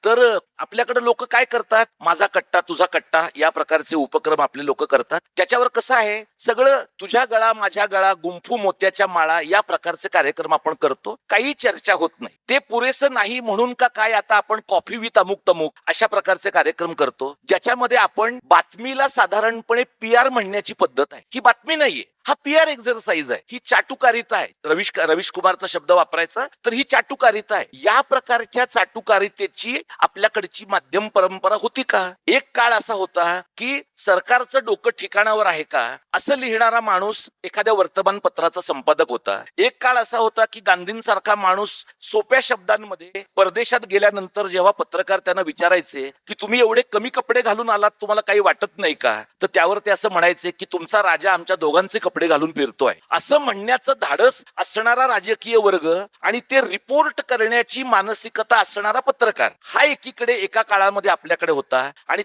तर आपल्याकडे लोक काय करतात, माझा कट्टा तुझा कट्टा या प्रकारचे उपक्रम आपले लोक करतात. त्याच्यावर कसं आहे, सगळं तुझ्या गळा माझ्या गळा, गुंफू मोत्याच्या माळा या प्रकारचे कार्यक्रम आपण करतो. काही चर्चा होत नाही. ते पुरेसं नाही म्हणून का काय आता आपण कॉफी विथ अमुक तमुक अशा प्रकारचे कार्यक्रम करतो, ज्याच्यामध्ये आपण बातमीला साधारणपणे PR म्हणण्याची पद्धत आहे. ही बातमी नाहीये, हा PR एक्झरसाइज आहे, ही चाटुकारिता आहे. रवीश कुमारचा शब्द वापरायचा तर ही चाटुकारिता आहे. या प्रकारच्या चाटुकारितेची आपल्याकडची माध्यम परंपरा होती का? एक काळ असा होता की सरकारचं डोकं ठिकाणावर आहे का असं लिहिणारा माणूस एखाद्या वर्तमानपत्राचा संपादक होता. एक काळ असा होता की गांधींसारखा माणूस सोप्या शब्दांमध्ये परदेशात गेल्यानंतर जेव्हा पत्रकार त्यांना विचारायचे की तुम्ही एवढे कमी कपडे घालून आलात, तुम्हाला काही वाटत नाही का? तर त्यावर ते असं म्हणायचे की तुमचा राजा आमच्या दोघांचे कपडे घालून फिरतोय असं म्हणण्याचं धाडस असणारा राजकीय वर्ग आणि ते रिपोर्ट करण्याची मानसिकता असणारा पत्रकार, हा एकीकडे एका काळामध्ये आपल्याकडे होता. आणि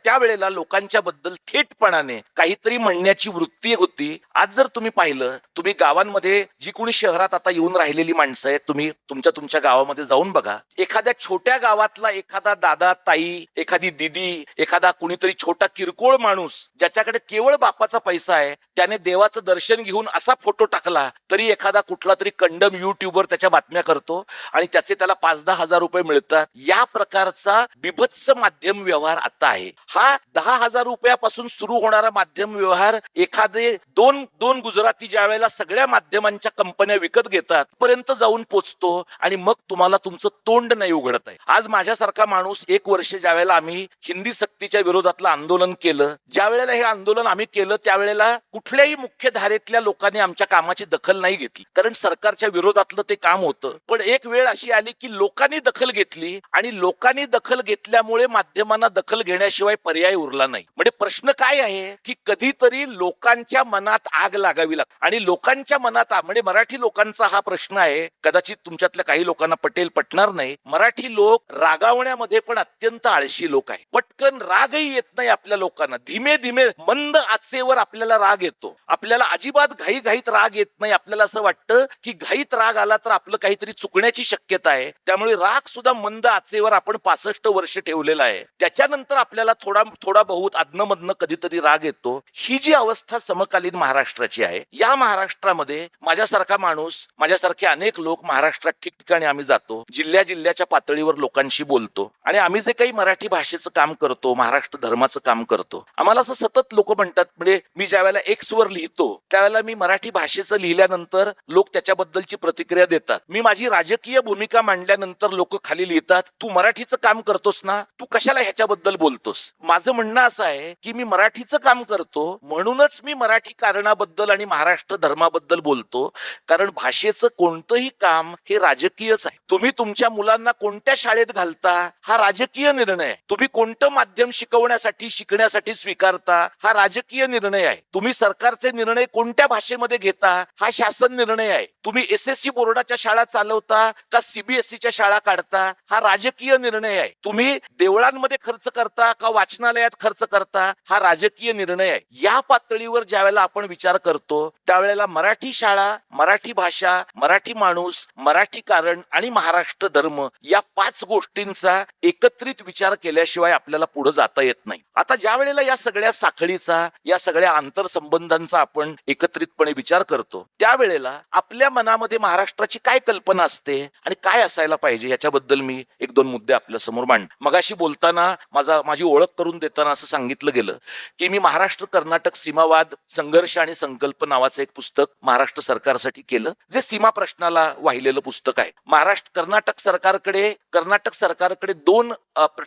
त्यावेळेला लोकांच्या बद्दल थेटपणाने काहीतरी म्हणण्याची वृत्ती होती. आज जर तुम्ही पाहिलं, तुम्ही गावांमध्ये जी कोणी शहरात आता येऊन राहिलेली माणसं आहेत, तुम्ही तुमच्या गावामध्ये जाऊन बघा. एखाद्या छोट्या गावातला एखादा दादा, ताई, एखादी दिदी, एखादा कुणीतरी छोटा किरकोळ माणूस ज्याच्याकडे केवळ बापाचा पैसा आहे, त्याने देवाचं दर्शन घेऊन असा फोटो टाकला तरी एखादा कुठला तरी कंडम युट्यूबर त्याच्या बातम्या करतो आणि त्याचे त्याला 5-10 हजार रुपये मिळतात. या प्रकारचा बिभत्स माध्यम व्यवहार आता आहे. हा 10,000 रुपयापासून सुरू होणारा माध्यम व्यवहार एखादे दोन गुजराती ज्या वेळेला सगळ्या माध्यमांच्या कंपन्या विकत घेतात पर्यंत जाऊन पोचतो आणि मग तुम्हाला तुमचं तोंड नाही उघडत आहे. आज माझ्यासारखा माणूस 1 वर्ष ज्या वेळेला आम्ही हिंदी सक्तीच्या विरोधातलं आंदोलन केलं, ज्या वेळेला हे आंदोलन आम्ही केलं त्यावेळेला कुठल्याही मुख्य धारेतल्या लोकांनी आमच्या कामाची दखल नाही घेतली, कारण सरकारच्या विरोधातलं ते काम होतं. पण एक वेळ अशी आली की लोकांनी दखल घेतली आणि लोकांनी दखल घेतल्यामुळे माध्यमांना दखल घेण्याशिवाय पर्याय उरला नाही. म्हणजे प्रश्न काय आहे की कधीतरी लोकांच्या मनात आग लागावी लागते आणि लोकांच्या मनात म्हणजे मराठी लोकांचा हा प्रश्न आहे. कदाचित तुमच्यातल्या काही लोकांना पटणार नाही. मराठी लोक रागावण्यामध्ये पण अत्यंत आळशी लोक आहे. पटकन रागही येत नाही आपल्या लोकांना. धीमे धीमे मंद आचेवर आपल्याला राग येतो. आपल्याला अजिबात घाईत राग येत नाही. आपल्याला असं वाटतं की घाईत राग आला तर आपलं काहीतरी चुकण्याची शक्यता आहे. त्यामुळे राग सुद्धा मंद आचेवर आपण 65 वर्ष ठेवलेला आहे. त्याच्यानंतर आपल्याला थोडा बहुत अधनमधनं कधीतरी राग येतो. ही जी अवस्था समकालीन महाराष्ट्राची आहे, या महाराष्ट्रामध्ये माझ्यासारखा माणूस, माझ्यासारखे अनेक लोक महाराष्ट्रात ठिकठिकाणी आम्ही जातो, जिल्ह्याच्या पातळीवर लोकांशी बोलतो आणि आम्ही जे काही मराठी भाषेचं काम करतो, महाराष्ट्र धर्माचं काम करतो, आम्हाला असं सतत लोक म्हणतात, म्हणजे मी ज्या वेळेला X वर लिहितो त्यावेळेला मी मराठी भाषेचं लिहिल्यानंतर लोक त्याच्याबद्दलची प्रतिक्रिया देतात. मी माझी राजकीय भूमिका मांडल्यानंतर लोक खाली लिहितात, तू मराठीचं काम करतोस ना, तू कशाला ह्याच्याबद्दल बोलतोस. माझं म्हणणं असं आहे की मी मराठीचं काम करतो म्हणूनच मी मराठी कारणाबद्दल आणि महाराष्ट्र धर्माबद्दल बोलतो, कारण भाषेचं कोणतंही काम हे राजकीयच आहे. तुम्ही तुमच्या मुलांना कोणत्या शाळेत घालता हा राजकीय निर्णय आहे. तुम्ही कोणतं माध्यम शिकण्यासाठी स्वीकारता हा राजकीय निर्णय आहे. तुम्ही सरकारचे निर्णय कोणत्या भाषेमध्ये घेता हा शासन निर्णय आहे. तुम्ही SSC बोर्डाच्या शाळा चालवता का CBSEच्या शाळा काढता हा राजकीय निर्णय आहे. तुम्ही देवळांमध्ये खर्च करता का वाचनालयात खर्च करता हा राजकीय निर्णय आहे. या पातळीवर ज्या वेळेला आपण विचार करतो त्यावेळेला मराठी शाळा, मराठी भाषा, मराठी माणूस, मराठी कारण आणि महाराष्ट्र धर्म या 5 गोष्टींचा एकत्रित विचार केल्याशिवाय आपल्याला पुढे जाता येत नाही. आता ज्या वेळेला या सगळ्या साखळीचा, या सगळ्या आंतरसंबंधांचा आपण एकत्रितपणे विचार करतो त्यावेळेला आपल्या मनामध्ये महाराष्ट्राची काय कल्पना असते आणि काय असायला पाहिजे याच्याबद्दल मी एक दोन मुद्दे आपल्या समोर मांड. मगाशी बोलताना माझी ओळख करून देताना असं सांगितलं गेलं की मी महाराष्ट्र कर्नाटक सीमावाद संघर्ष आणि संकल्प नावाचं एक पुस्तक महाराष्ट्र सरकारसाठी केलं, जे सीमा प्रश्नाला वाहिलेलं पुस्तक आहे. कर्नाटक सरकारकडे दोन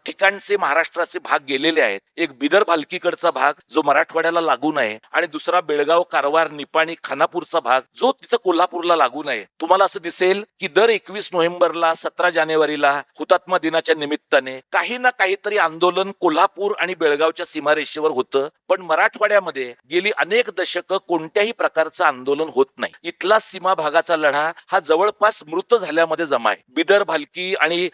ठिकाणचे महाराष्ट्राचे भाग गेलेले आहेत. एक बिदर भालकीकडचा भाग जो मराठवाड्याला लागून आहे आणि दुसरा बेळगाव कारवार निपाणी खानापूरचा भाग जो तिथं कोल्हापूरला लागून आहे. तुम्हाला असं दिसेल की दर 21 नोव्हेंबरला 17 जानेवारीला हुतात्मा दिनाच्या निमित्ताने काही ना काहीतरी आंदोलन कोल्हापूर आणि बेळगावच्या सीमारेषेवर होतं, पण मराठवाड्यामध्ये गेली अनेक दशकं कोणत्याही प्रकारचं आंदोलन होत नाही. इथला सीमा भागाचा लढा हा जवळपास मृत झाल्यामध्ये जमा आहे. बिदर भालकी आणि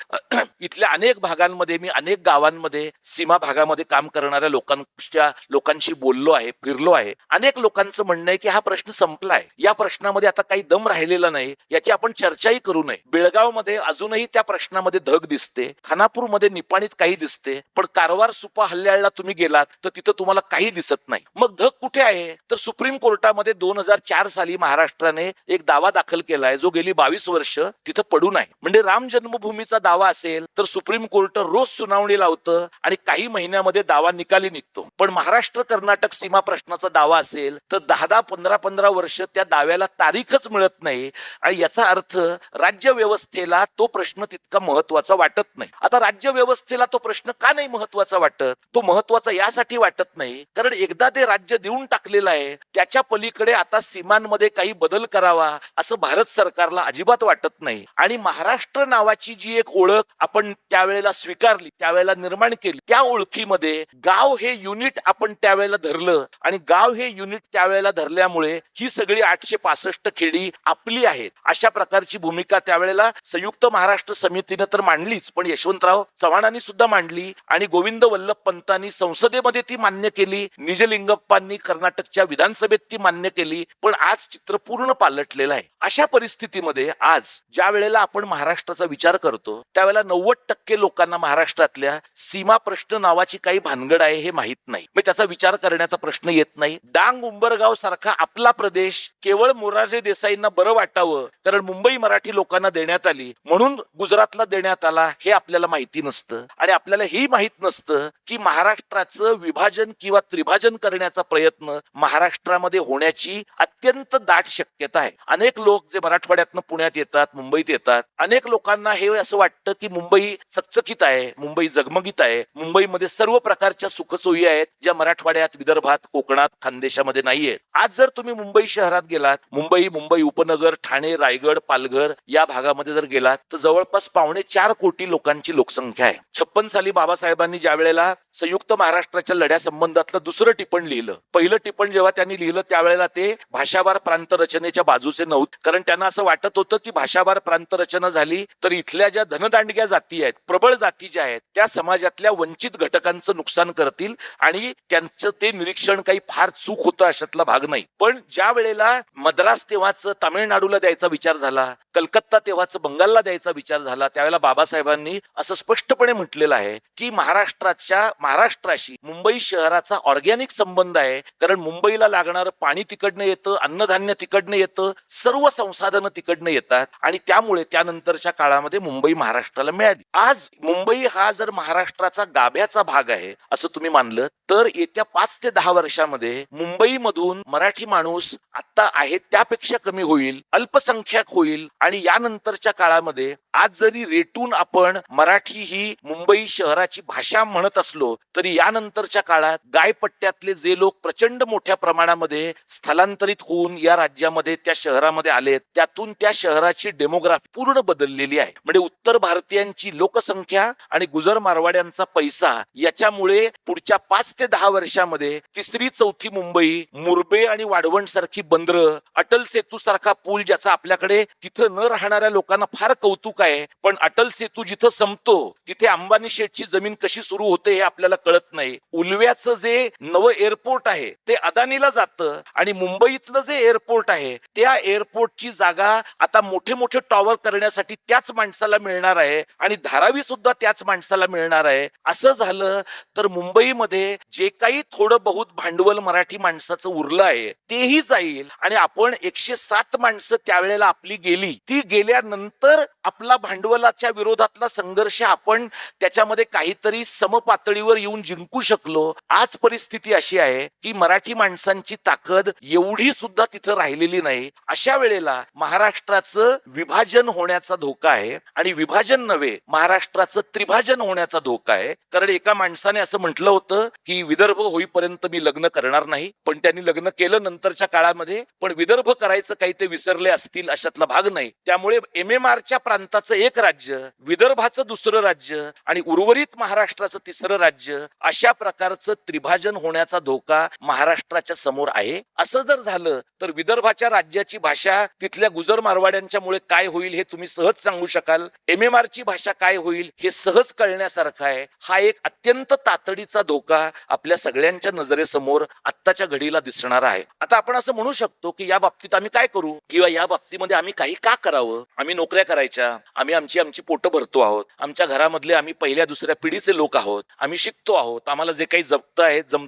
इथल्या अनेक भागांमध्ये मी अनेक गावांमध्ये सीमा भागामध्ये काम करणाऱ्या लोकांशी बोललो आहे, फिरलो आहे. अनेक लोकांचं म्हणणं आहे की हा प्रश्न संपलाय, या प्रश्नामध्ये आता काही दम राहिलेला नाही, याची आपण चर्चाही करू नये. बेळगावमध्ये अजूनही त्या प्रश्नामध्ये धग दिसते, खानापूरमध्ये निपाणीत काही दिसते, पण कारवार सुपा हल्ल्याला तुम्ही गेलात तर तिथं तुम्हाला काही दिसत नाही. मग धग कुठे आहे? तर सुप्रीम कोर्टामध्ये 2004 साली महाराष्ट्राने एक दावा दाखल केलाय जो गेली 22 वर्ष तिथं पडून आहे. म्हणजे राम जन्मभूमीचा दावा असेल तर सुप्रीम कोर्ट रोज सुनावणी लावतं आणि काही महिन्यामध्ये दावा निकाली निघतो. पण महाराष्ट्र कर्नाटक सीमा प्रश्नाचा दावा असेल तर 10 15 वर्ष त्या दाव्याला तारीखच मिळत नाही. आणि याचा अर्थ राज्य व्यवस्थेला तो प्रश्न तितका महत्वाचा वाटत नाही. आता राज्य व्यवस्थेला तो प्रश्न का नाही महत्वाचा वाटत? तो महत्वाचा यासाठी वाटत नाही कारण एकदा ते राज्य देऊन टाकलेलं आहे, त्याच्या पलीकडे आता सीमांमध्ये काही बदल करावा असं भारत सरकारला अजिबात वाटत नाही. आणि महाराष्ट्र नावाची जी एक ओळख आपण त्यावेळेला स्वीकारली, त्यावेळेला निर्माण केली, त्या ओळखीमध्ये गाव हे युनिट आपण त्यावेळेला धरलं आणि गाव हे युनिट त्यावेळेला धरल्यामुळे ही सगळी 865 खेडी आपली आहेत अशा प्रकारची भूमिका त्यावेळेला संयुक्त महाराष्ट्र समितीने तर मांडलीच, पण यशवंतराव चव्हाणांनी सुद्धा मांडली आणि गोविंद वल्लभ पंतांनी संसदेमध्ये ती मान्य केली, निजलिंगप्पांनी कर्नाटकच्या विधानसभेत ती मान्य केली. पण आज चित्र पूर्ण पालटलेलं आहे. अशा परिस्थितीमध्ये आज ज्या वेळेला आपण महाराष्ट्राचा विचार करतो त्यावेळेला 90% लोकांना महाराष्ट्रातल्या सीमा प्रश्न नावाची काही भानगड आहे हे माहित नाही. मग त्याचा विचार करण्याचा प्रश्न येत नाही. डांग उंबरगाव सारखा आपला प्रदेश केवळ मोरारजी देसाईंना बरं वाटावं कारण मुंबई मराठी लोकांना देण्यात आली म्हणून गुजरातला देण्यात आला हे आपल्याला माहिती नसतं. आणि आपल्याला हे माहित नसतं की महाराष्ट्राचं विभाजन किंवा त्रिभाजन करण्याचा प्रयत्न महाराष्ट्रामध्ये होण्याची अत्यंत दाट शक्यता आहे. अनेक लोक जे मराठवाड्यातनं पुण्यात येतात, मुंबईत येतात, अनेक लोकांना हे असं वाटतं की मुंबई चकचकीत आहे, मुंबई जगमगीत आहे, मुंबईमध्ये सर्व प्रकारच्या सुखसोयी आहेत ज्या मराठवाड्यात, विदर्भात, कोकणात, खानदेशामध्ये नाहीयेत. आज जर तुम्ही मुंबई शहरात गेलात, मुंबई उपनगर, ठाणे, रायगड, पालघर या भागामध्ये जर गेलात तर जवळपास 4.25 कोटी लोकांची लोकसंख्या आहे. 56 साली बाबासाहेबांनी ज्या वेळेला संयुक्त महाराष्ट्राच्या लढ्यासंबंधातलं दुसरं टिपण लिहिलं, पहिलं टिपण जेव्हा त्यांनी लिहिलं त्यावेळेला ते भाषावार प्रांत रचनेच्या बाजूचे नव्हते. कारण त्यांना असं वाटत होतं की भाषावार प्रांत रचना झाली तर इथल्या ज्या धनदांडग्या जाती आहेत, प्रबळ जाती ज्या आहेत, त्या समाजातल्या वंचित घटकांचं नुकसान करतील आणि त्यांचं ते निरीक्षण काही फार चूक होतं अशातला भाग नाही. पण ज्या वेळेला मद्रास तेव्हाच तामिळनाडूला द्यायचा विचार झाला, कलकत्ता तेव्हाच बंगालला द्यायचा विचार झाला, त्यावेळेला बाबासाहेबांनी असं स्पष्टपणे म्हटलेलं आहे की महाराष्ट्राशी मुंबई शहराचा ऑर्गॅनिक संबंध आहे. कारण मुंबईला लागणारं पाणी तिकडनं येतं, अन्नधान्य तिकडनं येतं, सर्व संसाधनं तिकडनं येतात आणि त्यामुळे त्यानंतरच्या काळामध्ये मुंबई महाराष्ट्राला मिळाली. आज मुंबई हा जर महाराष्ट्राचा गाभ्याचा भाग आहे असं तुम्ही मानलं तर येत्या 5 ते 10 वर्षामध्ये मुंबईमधून मराठी माणूस आता आहे त्यापेक्षा कमी होईल, अल्पसंख्याक होईल. आणि यानंतरच्या काळामध्ये आज जरी रेटून आपण मराठी ही मुंबई शहराची भाषा म्हणत असलो तरी यानंतरच्या काळात गायपट्ट्यातले जे लोक प्रचंड मोठ्या प्रमाणामध्ये स्थलांतरित होऊन या राज्यामध्ये त्या शहरामध्ये आलेत त्यातून त्या शहराची डेमोग्राफी पूर्ण बदललेली आहे. म्हणजे उत्तर भारतीयांची लोकसंख्या आणि गुजर मारवाड्यांचा पैसा याच्यामुळे पुढच्या 5 ते 10 वर्षामध्ये तिसरी चौथी मुंबई, मुरबे आणि वाढवण सारखी बंदरं, अटल सेतू सारखा पूल ज्याचा आपल्याकडे तिथं न राहणाऱ्या लोकांना फार कौतुक आहे, पण अटल सेतू जिथं संपतो तिथे अंबानी शेठची जमीन कशी सुरू होते हे आपल्याला कळत नाही. उल्व्याचं जे नवं एअरपोर्ट आहे ते अदानीला जातं आणि मुंबईतलं जे एअरपोर्ट आहे त्या एअरपोर्टची जागा आता मोठे मोठे टॉवर करण्यासाठी त्याच माणसाला मिळणार आहे आणि धारावी सुद्धा त्याच माणसाला मिळणार आहे. असं झालं तर मुंबईमध्ये जे काही थोडं बहुत भांडवल मराठी माणसाचं उरलं आहे तेही जाईल आणि आपण 107 माणसं त्यावेळेला आपली गेली, ती गेल्यानंतर आपला भांडवलाच्या विरोधातला संघर्ष आपण त्याच्यामध्ये काहीतरी समपातळीवर येऊन जिंकू शकलो. आज परिस्थिती अशी आहे की मराठी माणसांची ताकद एवढी सुद्धा तिथं राहिलेली नाही. अशा वेळेला महाराष्ट्राचं विभाजन होण्याचा धोका आहे आणि विभाजन नव्हे, महाराष्ट्राचं त्रिभाजन होण्याचा धोका आहे. कारण एका माणसाने असं म्हटलं होतं की विदर्भ होईपर्यंत मी लग्न करणार नाही, पण त्यांनी लग्न केलं नंतरच्या काळामध्ये. पण विदर्भ करायचं काही ते विसरले असतील अशातला भाग नाही. त्यामुळे MMRच्या प्रांताचं एक राज्य, विदर्भाचं दुसरं राज्य आणि उर्वरित महाराष्ट्राचं तिसरं राज्य, अशा प्रकारचं त्रिभाजन होण्याचा धोका महाराष्ट्राच्या समोर आहे. असं जर झालं तर विदर्भाच्या राज्याची भाषा तिथल्या गुजर मारवाड्यांच्या मुळे काय होईल हे तुम्ही सहज सांगू शकाल. MMRची भाषा काय होईल हे सहज कळण्यासारखं आहे. हा एक अत्यंत तातडीचा धोका आपल्या सगळ्यांच्या नजरेसमोर आत्ताच्या घडीला दिसणार आहे. आता आपण असं म्हणू शकतो की या बाबतीत आम्ही काय करू किंवा या बाबतीमध्ये आम्ही काही का करावं. आम्ही नोकऱ्या करायच्या, आम्ही आमची पोटं भरतो आहोत, आमच्या घरामधले आम्ही पहिल्या दुसऱ्या पिढीचे लोक आहोत, आम्ही शिकतो आहोत, आम्हाला जे काही जमत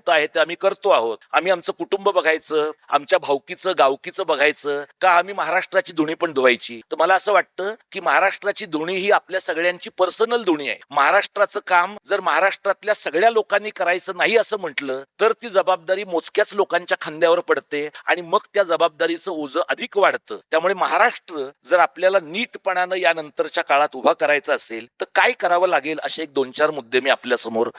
आहे ते आम्ही करतो आहोत. आम्ही आमचं कुटुंब बघायचं, आमच्या भावकीचं गावकीचं बघायचं का आम्ही महाराष्ट्राची धुणी पण धुवायची. तर मला असं वाटतं की महाराष्ट्राची धुणी ही आपल्या सगळ्यांची पर्सनल धुणी आहे. महाराष्ट्राचं काम जर महाराष्ट्रातल्या सगळ्या लोकांनी करायचं नाही असं म्हटलं तर ती जबाबदारी मोजक्याच लोकांच्या खांद्यावर पडते आणि मग त्या जबाबदारीचं ओझं अधिक वाढतं. त्यामुळे महाराष्ट्र जर आपल्याला नीटपणानं या नंतरच्या काळात उभा करायचा असेल तर काय करावं लागेल असे एक 2-4 मुद्दे मी आपल्या समोर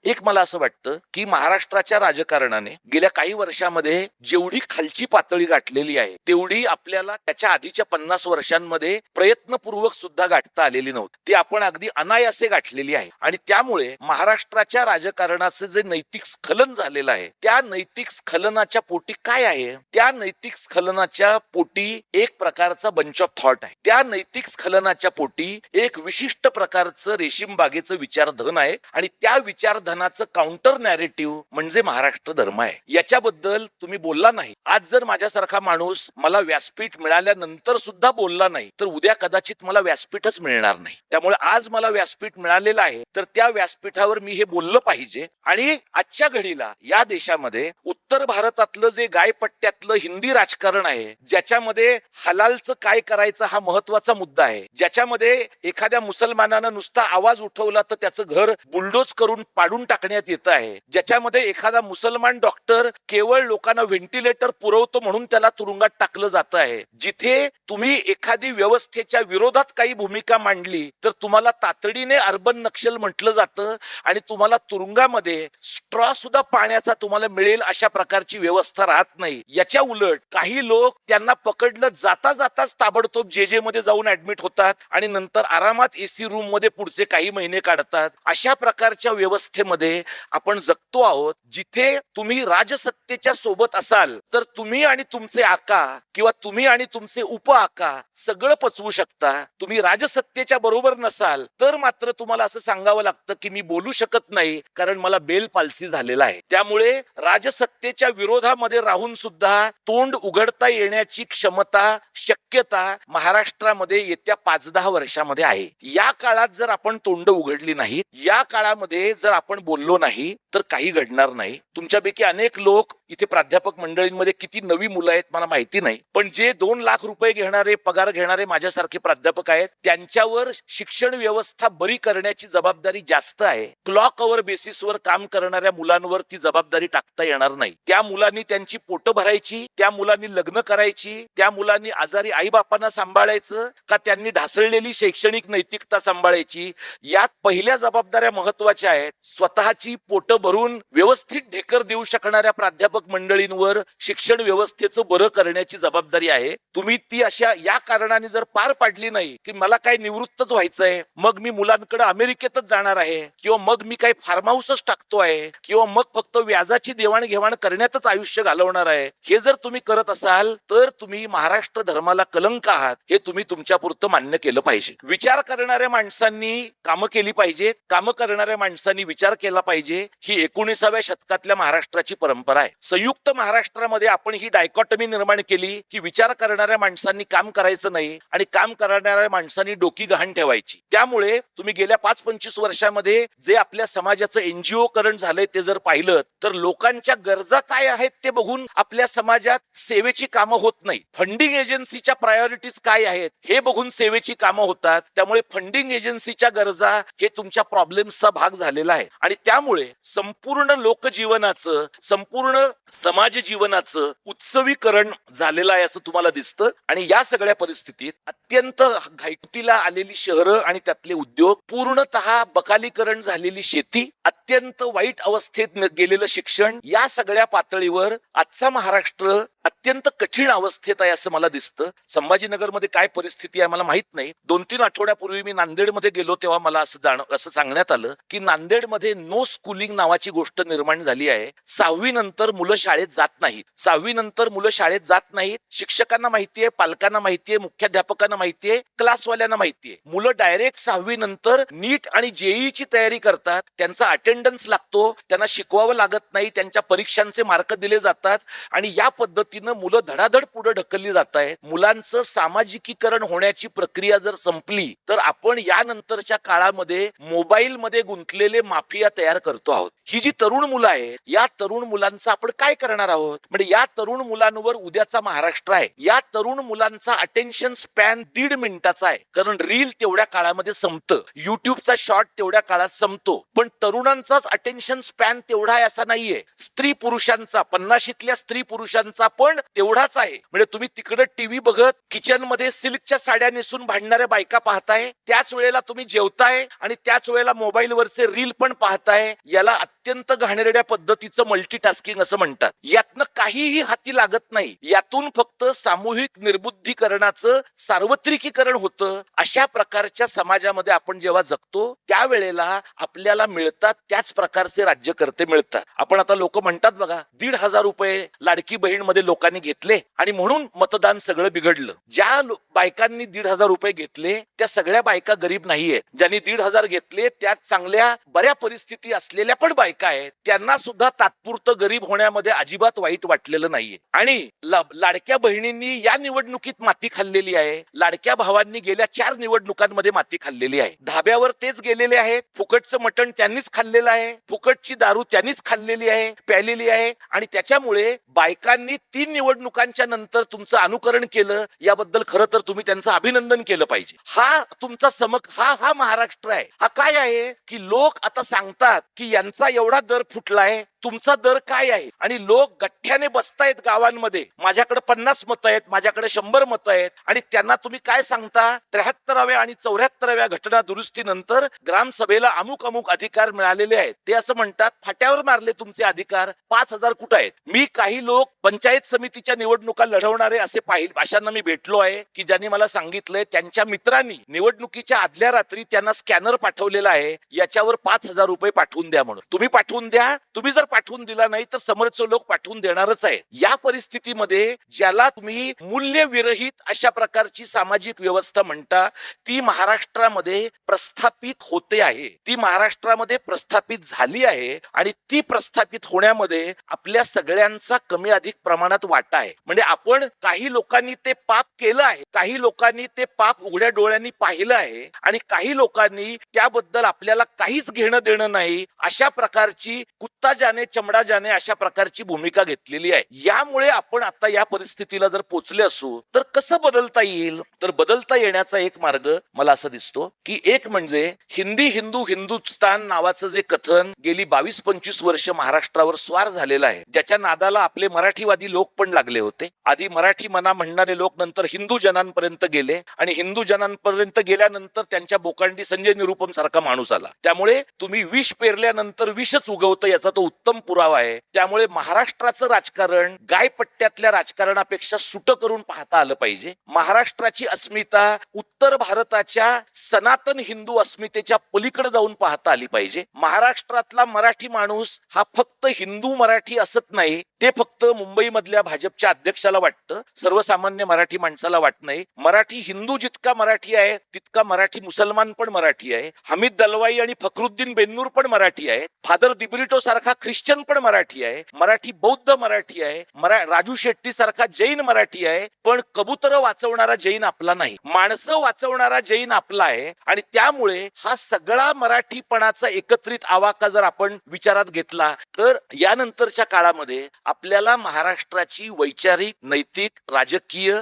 एक मला असं वाटतं की महाराष्ट्राच्या राजकारणाने गेल्या काही वर्षामध्ये जेवढी खालची पातळी गाठलेली आहे तेवढी आपल्याला त्याच्या आधीच्या 50 वर्षांमध्ये प्रयत्नपूर्वक सुद्धा गाठता आलेली नव्हती. ती आपण अगदी अनायासे गाठलेली आहे आणि त्यामुळे महाराष्ट्राच्या राजकारणाचे जे नैतिक स्खलन झालेलं आहे त्या नैतिक स्खलनाच्या पोटी काय आहे, त्या नैतिक स्खलनाच्या पोटी एक प्रकारचा बंच ऑफ थॉट आहे. त्या नैतिक स्खलनाच्या पोटी एक विशिष्ट प्रकारचं रेशीम बागेचं विचारधन आहे आणि त्या विचारधनाचं काउंटर नॅरेटिव्ह म्हणजे महाराष्ट्र धर्म आहे. याच्याबद्दल तुम्ही बोलला नाही. आज जर माझ्यासारखा माणूस मला व्यासपीठ मिळाल्यानंतर सुद्धा बोलला नाही तर उद्या कदाचित मला व्यासपीठच मिळणार नाही. त्यामुळे आज मला व्यासपीठ मिळालेलं आहे तर त्या व्यासपीठावर मी हे बोललं पाहिजे. आणि आजच्या घडीला या देशामध्ये उत्तर भारतातलं जे गायपट्ट्यातलं हिंदी राजकारण आहे, ज्याच्यामध्ये हलालचं काय करायचं हा महत्वाचा मुद्दा आहे, ज्याच्यामध्ये एखाद्या मुसलमानानं नुसता आवाज उठवला तर त्याचं घर बुलडोज करून पाडून टाकण्यात येत आहे, ज्याच्यामध्ये एखादा मुसलमान डॉक्टर केवळ लोकांना व्हेंटिलेटर पुरवतो म्हणून त्याला तुरुंगात टाकलं जात आहे, जिथे तुम्ही एखादी व्यवस्थेच्या विरोधात काही भूमिका मांडली तर तुम्हाला तातडीने अर्बन नक्षल म्हटलं जातं आणि तुम्हाला तुरुंगामध्ये स्ट्रॉ सुद्धा पाण्याचा तुम्हाला मिळेल अशा प्रकारची व्यवस्था राहत नाही. याच्या उलट काही लोक त्यांना पकडलं जाता जाताच ताबडतोब जे मध्ये जाऊन ऍडमिट होतात आणि नंतर आरामात एसी रूम मध्ये पुढचे काही महिने काढतात. अशा प्रकारच्या व्यवस्थेमध्ये आपण जगतो आहोत जिथे तुम्ही राजसत्तेच्या सोबत असाल तर तुम्ही आणि तुमचे आका किंवा तुम्ही आणि तुमचे उप आका सगळं पचवू शकता. तुम्ही राजसत्तेच्या बरोबर नसाल तर मात्र तुम्हाला असं सांगावं लागतं की मी बोलू शकत नाही कारण मला बेल पाल्सी झालेला आहे. त्यामुळे राजसत्तेच्या विरोधामध्ये राहून सुद्धा तोंड उघडता येण्याची क्षमता, शक्यता महाराष्ट्रामध्ये येत्या 5-10 वर्षामध्ये आहे. या काळात जर आपण तोंड उघडली नाही, या काळामध्ये जर आपण बोललो नाही तर काही घडणार नाही. तुमच्यापैकी अनेक लोक इथे प्राध्यापक मंडळींमध्ये किती नवी मुलं आहेत मला माहिती नाही, पण जे 2 लाख रुपये घेणारे पगार घेणारे माझ्यासारखे प्राध्यापक आहेत त्यांच्यावर शिक्षण व्यवस्था बरी करण्याची जबाबदारी जास्त आहे. क्लॉक अवर बेसिसवर काम करणाऱ्या मुलांवर ती जबाबदारी टाकता येणार नाही. त्या मुलांनी त्यांची पोटं भरायची, त्या मुलांनी लग्न करायची, त्या मुलांनी आजारी आई बापांना सांभाळायचं का त्यांनी ढासळलेली शैक्षणिक नैतिकता सांभाळायची. यात पहिल्या जबाबदाऱ्या महत्वाच्या आहेत. स्वतःची पोटं भरून व्यवस्थित ढेकर देऊ शकणाऱ्या प्राध्यापक मंडळींवर शिक्षण व्यवस्थेचं बरं करण्याची जबाबदारी आहे. तुम्ही ती अशा या कारणाने जर पार पाडली नाही की मला काय निवृत्तच व्हायचंय, मग मी मुलांकडे अमेरिकेतच जाणार आहे किंवा मग मी काही फार्म हाऊसच टाकतो आहे किंवा मग फक्त व्याजाची देवाणघेवाण करण्यातच आयुष्य घालवणार आहे, हे जर तुम्ही करत असाल तर तुम्ही महाराष्ट्र धर्माला कलंक आहात हे तुम्ही तुमच्यापुरतं मान्य केलं पाहिजे. विचार करणाऱ्या माणसांनी कामं केली पाहिजेत, कामं करणाऱ्या माणसांनी विचार केला पाहिजे. ही 19व्या शतकातल्या महाराष्ट्राची परंपरा आहे. संयुक्त महाराष्ट्रामध्ये आपण ही डायकॉटमी निर्माण केली की विचार करणाऱ्या माणसांनी काम करायचं नाही आणि काम करणाऱ्या माणसांनी डोकी गहाण ठेवायची. त्यामुळे तुम्ही गेल्या 5-25 वर्षामध्ये जे आपल्या समाजाचं एनजीओ करण झालंय ते जर पाहिलं तर लोकांच्या गरजा काय आहेत ते बघून आपल्या समाजात सेवेची कामं होत नाही. नाही. फंडिंग एजन्सीच्या प्रायोरिटीज काय आहेत हे बघून सेवेची कामं होतात. त्यामुळे फंडिंग एजन्सीच्या गरजा हे तुमच्या प्रॉब्लेम्सचा भाग झालेला आहे आणि त्यामुळे संपूर्ण लोकजीवनाचं, संपूर्ण समाज जीवनाचं उत्सवीकरण झालेलं आहे असं तुम्हाला दिसतं. आणि या सगळ्या परिस्थितीत अत्यंत घाईकुतीला आलेली शहरं आणि त्यातले उद्योग, पूर्णतः बकालीकरण झालेली शेती, अत्यंत वाईट अवस्थेत गेलेलं शिक्षण, या सगळ्या पातळीवर आजचा महाराष्ट्र अत्यंत कठीण अवस्थेत आहे असं मला दिसतं. संभाजीनगरमध्ये काय परिस्थिती आहे मला माहित नाही. 2-3 आठवड्यापूर्वी मी नांदेडमध्ये गेलो तेव्हा मला असं सांगण्यात आलं की नांदेडमध्ये नो स्कूलिंग नावाची गोष्ट निर्माण झाली आहे. 6वी नंतर मुलं शाळेत जात नाहीत. 6वी नंतर मुलं शाळेत जात नाहीत. शिक्षकांना माहितीये, पालकांना माहितीये, मुख्याध्यापकांना माहितीये, क्लासवाल्यांना माहितीये. मुलं डायरेक्ट 6वी नंतर नीट आणि जेईची तयारी करतात. त्यांचा अटेंडन्स लागतो, त्यांना शिकवावं लागत नाही, त्यांच्या परीक्षांचे मार्क दिले जातात आणि या पद्धतीने मुलं धडाधड पुढे ढकलली जात आहेत. मुलांचं सामाजिकीकरण होण्याची प्रक्रिया जर संपली तर आपण यानंतरच्या काळामध्ये मोबाईल मध्ये गुंतलेले माफिया तयार करतो आहोत. ही जी तरुण मुलं आहेत, या तरुण मुलांचं आपण काय करणार आहोत? म्हणजे या तरुण मुलांवर उद्याचा महाराष्ट्र आहे. या तरुण मुलांचा अटेन्शन स्पॅन 1.5 मिनिटाचा आहे, कारण रील तेवढ्या काळामध्ये संपतं, युट्यूबचा शॉर्ट तेवढ्या काळात संपतो. पण तरुणांचाच अटेन्शन स्पॅन तेवढा आहे असा नाहीये. स्त्री पुरुषांचा, 50शीतल्या स्त्री पुरुषांचा पण तेवढाच आहे. म्हणजे तुम्ही तिकडे टीव्ही बघत किचन मध्ये सिल्कच्या साड्या नेसून भांडणाऱ्या बायका पाहताय, त्याच वेळेला तुम्ही जेवताय आणि त्याच वेळेला मोबाईल वरचे रील पण पाहताय. याला अत्यंत घाणेरड्या पद्धतीचं मल्टीटास्किंग असं म्हणतात. यातनं काहीही हाती लागत नाही. यातून फक्त सामूहिक निर्बुद्धीकरणाचं सार्वत्रिकीकरण होतं. अशा प्रकारच्या समाजामध्ये आपण जेव्हा जगतो त्यावेळेला आपल्याला मिळतात त्याच प्रकारचे राज्यकर्ते मिळतात. आपण आता लोक म्हणतात बघा, 1,500 रुपये लाडकी बहीण मध्ये लोकांनी घेतले आणि म्हणून मतदान सगळं बिघडलं. ज्या बायकांनी 1,500 रुपये घेतले त्या सगळ्या बायका गरीब नाहीये. ज्यांनी 1,500 घेतले त्यात चांगल्या बऱ्या परिस्थिती असलेल्या पण बायका आहेत. त्यांना सुद्धा तात्पुरतं गरीब होण्यामध्ये अजिबात वाईट वाटलेलं नाहीये. आणि लाडक्या बहिणींनी या निवडणुकीत माती खाल्लेली आहे. लाडक्या भावांनी गेल्या 4 निवडणुकांमध्ये माती खाल्लेली आहे. धाब्यावर तेच गेलेले आहेत. फुकटचं मटण त्यांनीच खाल्लेलं आहे, फुकटची दारू त्यांनीच खाल्लेली आहे, प्यालेली आहे. आणि त्याच्यामुळे बायकांनी 3 निवडणुकांच्या नंतर तुमचं अनुकरण केलं, याबद्दल खरं तर तुम्ही त्यांचं अभिनंदन केलं पाहिजे. हा तुमचा हा महाराष्ट्र आहे. हा काय आहे की लोक आता सांगतात की यांचा एवढा दर फुटलाय, तुमचा दर काय आहे? आणि लोक गठ्ठ्याने बसतायत गावांमध्ये, माझ्याकडे 50 मतं आहेत, माझ्याकडे 100 मतं आहेत. आणि त्यांना तुम्ही काय सांगता? 73व्या आणि 74व्या घटना दुरुस्तीनंतर ग्रामसभेला अमुक अमुक अधिकार मिळालेले आहेत. ते असं म्हणतात फाट्यावर मारले तुमचे अधिकार. 5,000 कुठं आहेत? मी काही लोक पंचायत समितीच्या निवडणुका लढवणारे असे अशांना मी भेटलो आहे की ज्यांनी मला सांगितलंय त्यांच्या मित्रांनी निवडणुकीच्या आदल्या रात्री त्यांना स्कॅनर पाठवलेला आहे, याच्यावर 5,000 रुपये पाठवून द्या म्हणून. तुम्ही पाठवून द्या. तुम्ही जर पाठवून दिला नाही तर समोरचे लोक पाठवून देणारच आहे. या परिस्थितीमध्ये ज्याला तुम्ही मूल्यविरहित अशा प्रकारची सामाजिक व्यवस्था म्हणता, ती महाराष्ट्रामध्ये प्रस्थापित होते आहे, ती महाराष्ट्रामध्ये प्रस्थापित झाली आहे. आणि ती प्रस्थापित होण्यामध्ये आपल्या सगळ्यांचा कमी अधिक प्रमाणात वाटा आहे. म्हणजे आपण काही लोकांनी ते पाप केलं आहे, काही लोकांनी ते पाप उघड्या डोळ्यांनी पाहिलं आहे आणि काही लोकांनी त्याबद्दल आपल्याला काहीच घेणं देणं नाही अशा प्रकारची कुत्ता जाने चमडा जाने अशा प्रकारची भूमिका घेतलेली आहे. यामुळे आपण आता या परिस्थितीला जर पोचले असू तर कसं बदलता येईल? तर बदलता येण्याचा एक मार्ग मला असं दिसतो की एक म्हणजे हिंदी हिंदू हिंदुस्तान नावाचं जे कथन गेली 22-25 वर्ष महाराष्ट्रावर स्वार झालेलं आहे, ज्याच्या नादाला आपले मराठीवादी लोक पण लागले होते. आधी मराठी मना म्हणणारे लोक नंतर हिंदू जनांपर्यंत गेले आणि हिंदू जनांपर्यंत गेल्यानंतर त्यांच्या बोकांडी संजय निरुपम सारखा माणूस आला. त्यामुळे तुम्ही विष पेरल्यानंतर विषच उगवतं याचा तो उत्तम पुरावा आहे. त्यामुळे महाराष्ट्राचं राजकारण गायपट्ट्यातल्या राजकारणापेक्षा सुट करून पाहता आलं पाहिजे. महाराष्ट्राची अस्मिता उत्तर भारताच्या सनातन हिंदू अस्मितेच्या पलीकडे जाऊन पाहता आली पाहिजे. महाराष्ट्रातला मराठी माणूस हा फक्त हिंदू मराठी असत नाही, ते फक्त मुंबई मधल्या भाजपच्या अध्यक्षाला वाटतं, सर्वसामान्य मराठी माणसाला वाटत नाही. मराठी हिंदू जितका मराठी आहे तितका मराठी मुसलमान पण मराठी आहे. हमीद दलवाई आणि फखरुद्दीन बेन्नूर पण मराठी आहेत. फादर दिब्रिटो सारखा ख्रिश्चन ख्रिश्चन पण मराठी आहे, मराठी बौद्ध मराठी आहे, राजू शेट्टी सारखा जैन मराठी आहे, पण कबूतर वाचवणारा जैन आपला नाही, माणसं वाचवणारा जैन आपला आहे. आणि त्यामुळे हा सगळा मराठीपणाचा एकत्रित आवाका जर आपण विचारात घेतला तर यानंतरच्या काळामध्ये आपल्याला महाराष्ट्राची वैचारिक, नैतिक, राजकीय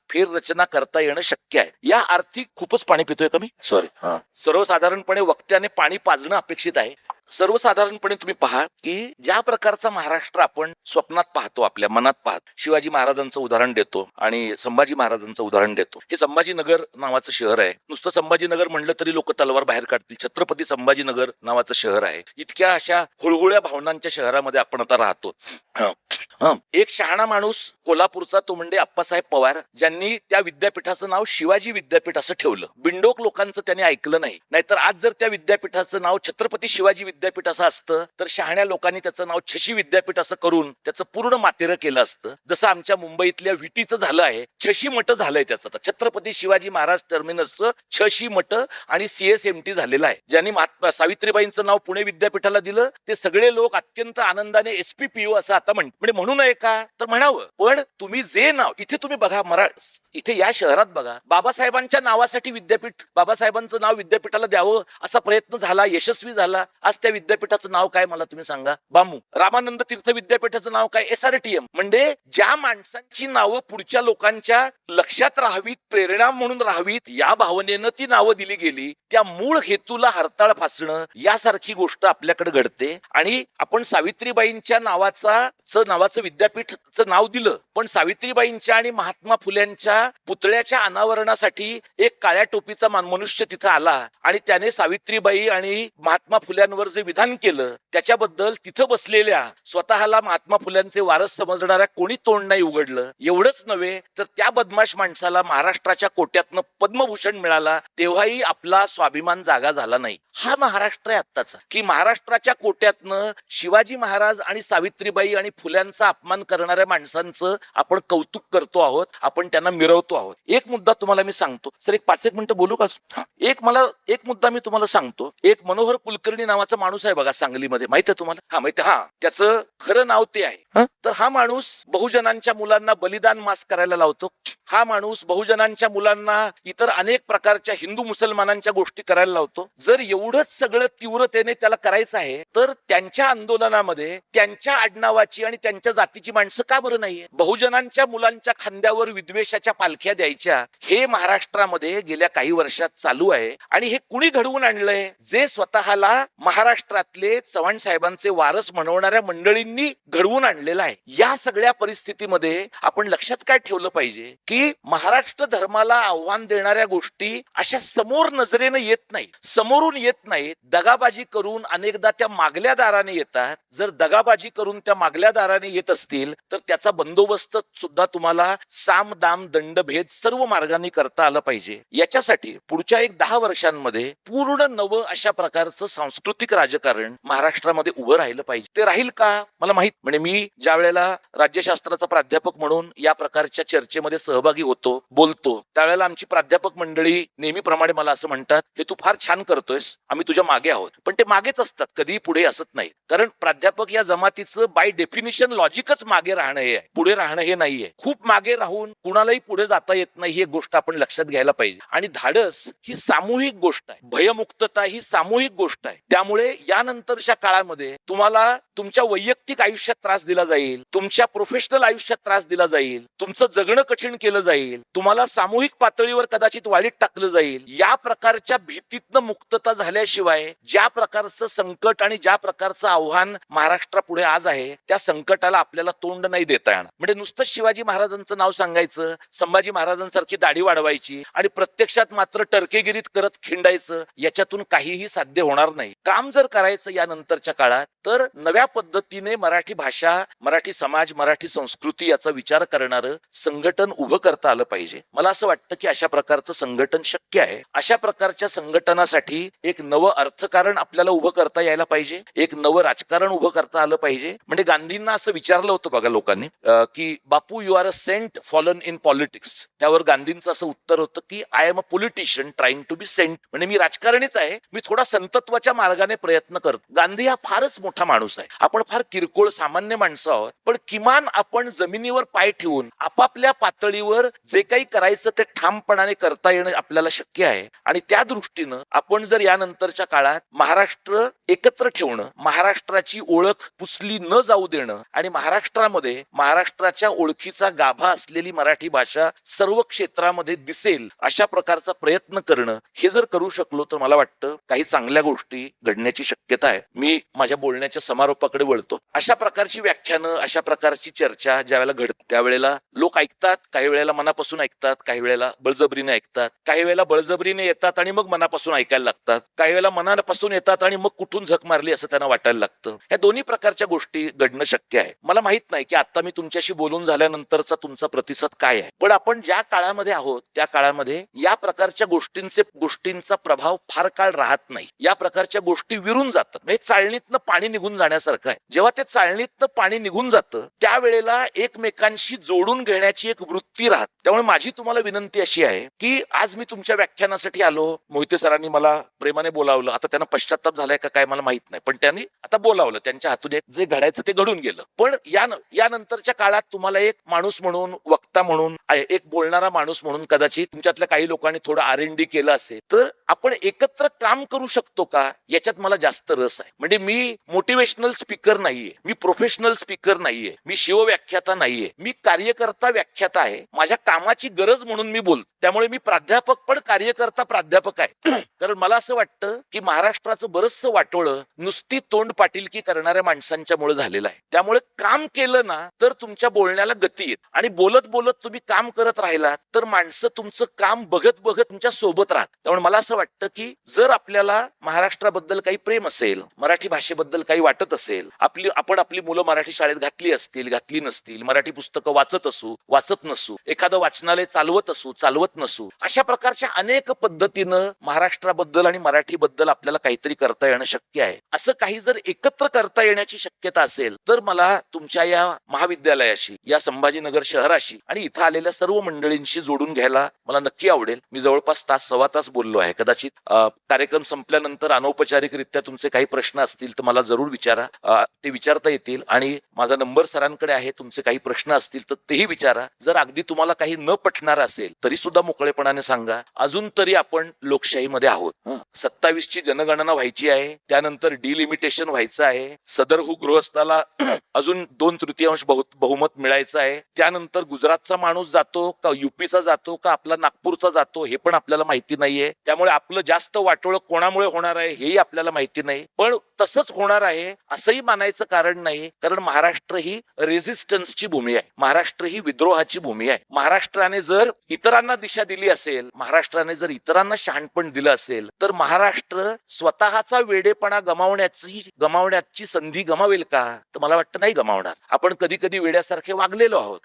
फेररचना करता येणं शक्य आहे. या आर्थिक खूपच पाणी पितोय का मी? सॉरी. सर्वसाधारणपणे वक्त्याने पाणी पाजणं अपेक्षित आहे. सर्वसाधारणपणे तुम्ही पहा की ज्या प्रकारचा महाराष्ट्र आपण स्वप्नात पाहतो, आपल्या मनात पाहतो, शिवाजी महाराजांचं उदाहरण देतो आणि संभाजी महाराजांचं उदाहरण देतो. हे संभाजीनगर नावाचं शहर आहे. नुसतं संभाजीनगर म्हणलं तरी लोक तलवार बाहेर काढतील. छत्रपती संभाजीनगर नावाचं शहर आहे. इतक्या अशा हुळहुळ्या भावनांच्या शहरामध्ये आपण आता राहतो. एक शहाणा माणूस कोल्हापूरचा, तो म्हणजे अप्पासाहेब पवार, ज्यांनी त्या विद्यापीठाचं नाव शिवाजी विद्यापीठ असं ठेवलं. बिंडोक लोकांचं त्यांनी ऐकलं नाही. नाहीतर आज जर त्या विद्यापीठाचं नाव छत्रपती शिवाजी विद्यापीठ असं असतं तर शहाण्या लोकांनी त्याचं नाव छशी विद्यापीठ असं करून त्याचं पूर्ण मातेरं केलं असतं. जसं आमच्या मुंबईतल्या विटीचं झालं आहे, छशी मठ झालंय त्याचं. छत्रपती शिवाजी महाराज टर्मिनसचं छशी मठ आणि CSMT झालेलं आहे. ज्यांनी सावित्रीबाईंचं नाव पुणे विद्यापीठाला दिलं ते सगळे लोक अत्यंत आनंदाने SPPO असं आता म्हणजे म्हणू नये का तर म्हणावं. पण तुम्ही जे नाव इथे तुम्ही बघा, इथे या शहरात बघा, बाबासाहेबांच्या नावासाठी विद्यापीठ, बाबासाहेबांचं नाव विद्यापीठाला द्यावं असा प्रयत्न झाला, यशस्वी झाला. आज त्या विद्यापीठाचं नाव काय मला तुम्ही सांगा? बामू. रामानंद तीर्थ विद्यापीठाचं नाव काय? SRTM. म्हणजे ज्या माणसांची नावं पुढच्या लोकांच्या लक्षात राहावीत, प्रेरणा म्हणून राहावीत, या भावनेनं ती नावं दिली गेली. त्या मूळ हेतूला हरताळ फासणं यासारखी गोष्ट आपल्याकडे घडते. आणि आपण सावित्रीबाईंच्या नावाचं विद्यापीठचं नाव दिलं, पण सावित्रीबाईंच्या आणि महात्मा फुल्यांच्या पुतळ्याच्या अनावरणासाठी एक काळ्या टोपीचा मनुष्य तिथं आला आणि त्याने सावित्रीबाई आणि महात्मा फुल्यांवर जे विधान केलं त्याच्याबद्दल तिथं बसलेल्या स्वतःला महात्मा फुल्यांचे वारस समजणाऱ्या कोणी तोंड नाही उघडलं. एवढंच नव्हे तर त्या बदमाश माणसाला महाराष्ट्राच्या कोट्यातनं पद्मभूषण मिळाला, तेव्हाही आपला स्वाभिमान जागा झाला नाही. हा महाराष्ट्र आहे आत्ताचा, की महाराष्ट्राच्या कोट्यातनं शिवाजी महाराज आणि सावित्रीबाई आणि फुल्यांचा अपमान करणाऱ्या माणसांचं आपण कौतुक करतो आहोत, आपण त्यांना मिरवतो आहोत. एक मुद्दा तुम्हाला मी सांगतो सर, एक 5-1 मिनिटं बोलू का? एक मुद्दा मी तुम्हाला सांगतो. एक मनोहर कुलकर्णी नावाचा माणूस आहे बघा सांगलीमध्ये, माहिती आहे तुम्हाला? माहिती. त्याचं खरं नाव ते आहे. तर हा माणूस बहुजनांच्या मुलांना बलिदान मास करायला लावतो. हा माणूस बहुजनांच्या मुलांना इतर अनेक प्रकारच्या हिंदू मुसलमानांच्या गोष्टी करायला लावतो. जर एवढंच सगळं तीव्रतेने त्याला करायचं आहे तर त्यांच्या आंदोलनामध्ये त्यांच्या आडनावाची आणि त्यांच्या जातीची माणसं का बरं नाहीये? बहुजनांच्या मुलांच्या खांद्यावर विद्वेषाच्या पालख्या द्यायच्या हे महाराष्ट्रामध्ये गेल्या काही वर्षात चालू आहे. आणि हे कुणी घडवून आणलंय? जे स्वतःला महाराष्ट्रातले चव्हाण साहेबांचे वारस म्हणवणाऱ्या मंडळींनी घडवून आणलेलं आहे. या सगळ्या परिस्थितीमध्ये आपण लक्षात काय ठेवलं पाहिजे की महाराष्ट्र धर्माला आव्हान देणाऱ्या गोष्टी अशा समोर नजरेनं येत नाही, समोरून येत नाहीत. दगाबाजी करून अनेकदा त्या मागल्या दाराने येतात. जर दगाबाजी करून त्या मागल्या दाराने येत असतील तर त्याचा बंदोबस्त सुद्धा तुम्हाला साम दाम दंडभेद सर्व मार्गाने करता आलं पाहिजे. याच्यासाठी पुढच्या 10 वर्षांमध्ये पूर्ण नवं अशा प्रकारचं सांस्कृतिक राजकारण महाराष्ट्रामध्ये उभं राहिलं पाहिजे. ते राहील का मला माहित. म्हणजे मी ज्या वेळेला राज्यशास्त्राचा प्राध्यापक म्हणून या प्रकारच्या चर्चेमध्ये सहभागी होतो, बोलतो, त्यावेळेला आमची प्राध्यापक मंडळी नेहमीप्रमाणे मला असं म्हणतात, हे तू फार छान करतोयस, आम्ही तुझ्या मागे आहोत. पण ते मागेच असतात, कधी पुढे असत नाही. कारण प्राध्यापक या जमातीचं बाय डेफिनिशन लॉजिकच मागे राहणं हे आहे, पुढे राहणं हे नाहीये. खूप मागे राहून कुणालाही पुढे जाता येत नाही, ही एक गोष्ट आपण लक्षात घ्यायला पाहिजे. आणि धाडस ही सामूहिक गोष्ट आहे, भयमुक्तता ही सामूहिक गोष्ट आहे. त्यामुळे यानंतरच्या काळामध्ये तुम्हाला तुमच्या वैयक्तिक आयुष्यात त्रास दिला जाईल, तुमच्या प्रोफेशनल आयुष्यात त्रास दिला जाईल, तुमचं जगणं कठीण केलं जाईल, तुम्हाला सामूहिक पातळीवर कदाचित वाळीत टाकलं जाईल. या प्रकारच्या भीतीतनं मुक्तता झाल्याशिवाय ज्या प्रकारचं संकट आणि ज्या प्रकारचं आव्हान महाराष्ट्रापुढे आज आहे त्या संकटाला आपल्याला तोंड नाही देता येणार. म्हणजे नुसतं शिवाजी महाराजांचं नाव सांगायचं, संभाजी महाराजांसारखी दाढी वाढवायची आणि प्रत्यक्षात मात्र टर्केगिरीत करत खिंडायचं, याच्यातून काहीही साध्य होणार नाही. काम जर करायचं यानंतरच्या काळात तर नव्या पद्धतीने मराठी भाषा, मराठी समाज, मराठी संस्कृती याचा विचार करणारं संघटन उभं करता आलं पाहिजे. मला असं वाटतं की अशा प्रकारचं संघटन शक्य आहे. अशा प्रकारच्या संघटनासाठी एक नवं अर्थकारण आपल्याला उभं करता यायला पाहिजे, एक नवं राजकारण उभं करता आलं पाहिजे. म्हणजे गांधींना असं विचारलं होतं बघा लोकांनी की Bapu you are a saint fallen in politics. त्यावर गांधींचं असं उत्तर होतं की I am a politician trying to be saint. म्हणजे मी राजकारणीच आहे, मी थोडा संतत्वाच्या मार्गाने प्रयत्न करतो. गांधी हा फारच मोठा माणूस आहे, आपण फार किरकोळ सामान्य माणसं आहोत, पण किमान आपण जमिनीवर पाय ठेवून आपापल्या पातळीवर जे काही करायचं ते ठामपणाने करता येणं आपल्याला शक्य आहे. आणि त्या दृष्टीनं आपण जर यानंतरच्या काळात महाराष्ट्र एकत्र ठेवणं, महाराष्ट्राची ओळख पुसली न जाऊ देणं आणि महाराष्ट्रामध्ये महाराष्ट्राच्या ओळखीचा गाभा असलेली मराठी भाषा सर्व क्षेत्रामध्ये दिसेल अशा प्रकारचा प्रयत्न करणं, हे जर करू शकलो तर मला वाटतं काही चांगल्या गोष्टी घडण्याची शक्यता आहे. मी माझ्या बोलण्याच्या समारोपाकडे वळतो. अशा प्रकारची व्याख्यानं, अशा प्रकारची चर्चा ज्या वेळेला घडते त्यावेळेला लोक ऐकतात, काही वेळेला मनापासून ऐकतात, काही वेळेला बळजबरीने ऐकतात, काही वेळेला बळजबरीने येतात आणि मग मनापासून ऐकायला लागतात, काही वेळेला मनापासून येतात आणि मग कुठून झक मारली असं त्यांना वाटायला लागतं. ह्या दोन्ही प्रकारच्या गोष्टी घडणं शक्य आहे. मला माहित नाही की आता मी तुमच्याशी बोलून झाल्यानंतरचा तुमचा प्रतिसाद काय आहे, पण आपण ज्या काळामध्ये आहोत त्या काळामध्ये या प्रकारच्या गोष्टींचा प्रभाव फार काळ राहत नाही. या प्रकारच्या गोष्टी विरून जातात. म्हणजे चाळणीतनं पाणी निघून जाण्यासारखं आहे. जेव्हा ते चाळणीतनं पाणी निघून जातं त्यावेळेला एकमेकांशी जोडून घेण्याची एक वृत्ती राहत. त्यामुळे माझी तुम्हाला विनंती अशी आहे की आज मी तुमच्या व्याख्यानासाठी आलो, मोहिते सरांनी मला प्रेमाने बोलावलं. आता त्यांना पश्चाताप झालाय का काय मला माहित नाही, पण त्यांनी आता बोलावलं. त्यांच्या हातून एक जे घडायचं ते घडून गेलं. पण यानंतरच्या काळात तुम्हाला एक माणूस म्हणून, वक्ता म्हणून, एक बोलणारा माणूस म्हणून कदाचित तुमच्यातल्या काही लोकांनी थोडं R&D केलं असेल तर आपण एकत्र काम करू शकतो का याच्यात मला जास्त रस आहे. म्हणजे मी मोटिवेशनल स्पीकर नाहीये, मी प्रोफेशनल स्पीकर नाहीये, मी शिवव्याख्याता नाहीये, मी कार्यकर्ता व्याख्याता आहे. माझ्या कामाची गरज म्हणून मी बोलतो. त्यामुळे मी प्राध्यापक पण कार्यकर्ता प्राध्यापक आहे. कारण मला असं वाटतं की महाराष्ट्राचं बरचसं वाटोळं नुसती तोंड पाटीलकी करणाऱ्या माणसांच्या मुळे झालेलं आहे. त्यामुळे काम केलं ना तर तुमच्या बोलण्याला गती येत आणि बोलत बोलत तुम्ही काम करत राहिलात तर माणसं तुमचं काम बघत बघत तुमच्या सोबत राहत. त्यामुळे मला असं वाटतं की जर आपल्याला महाराष्ट्राबद्दल काही प्रेम असेल, मराठी भाषेबद्दल काही वाटत असेल, आपण आपली मुलं मराठी शाळेत घातली असतील, घातली नसतील, मराठी पुस्तकं वाचत असू, वाचत नसू, एखादं वाचनालय चालवत असू, चालवत नसू, अशा प्रकारच्या अनेक पद्धतीनं महाराष्ट्राबद्दल आणि मराठीबद्दल आपल्याला काहीतरी करता येणं शक्य आहे. असं काही जर एकत्र करता येण्याची शक्यता असेल तर मला तुमच्या या महाविद्यालयाशी, या संभाजीनगर शहराशी आणि इथं आलेल्या सर्व मंडळींशी जोडून घ्यायला मला नक्की आवडेल. मी जवळपास सव्वा तास बोललो आहे. कदाचित कार्यक्रम संपल्यानंतर अनौपचारिकरित्या तुमचे काही प्रश्न असतील तर मला जरूर विचारा, ते विचारता येतील आणि माझा नंबर सरांकडे आहे. तुमचे काही प्रश्न असतील तर तेही विचारा. जर अगदी तुम्हाला काही न पटणार असेल तरी सुद्धा मोकळेपणाने सांगा. अजून तरी आपण लोकशाहीमध्ये आहोत. 27 ची जनगणना व्हायची आहे, त्यानंतर डिलिमिटेशन व्हायचं आहे, सदरहू गृहस्थाला अजून 2/3 बहुमत मिळायचं आहे, त्यानंतर गुजरातचा माणूस जातो का युपीचा जातो का आपला नागपूरचा जातो हे पण आपल्याला माहिती नाहीये. त्यामुळे आपलं जास्त वाटोळं कोणामुळे होणार आहे हेही आपल्याला माहिती नाही. पण तसंच होणार आहे असंही मानायचं कारण नाही, कारण महाराष्ट्र ही रेझिस्टन्सची भूमी आहे, महाराष्ट्र ही विद्रोहाची भूमी आहे. महाराष्ट्राने जर इतरांना दिशा दिली असेल, महाराष्ट्राने जर इतरांना शहाणपण दिलं असेल तर महाराष्ट्र स्वतःचा वेडेपणा गमावण्याची संधी गमावेल का? तर मला वाटतं नाही गमावणार. आपण कधी कधी वेड्यासारखे वागलेलो आहोत.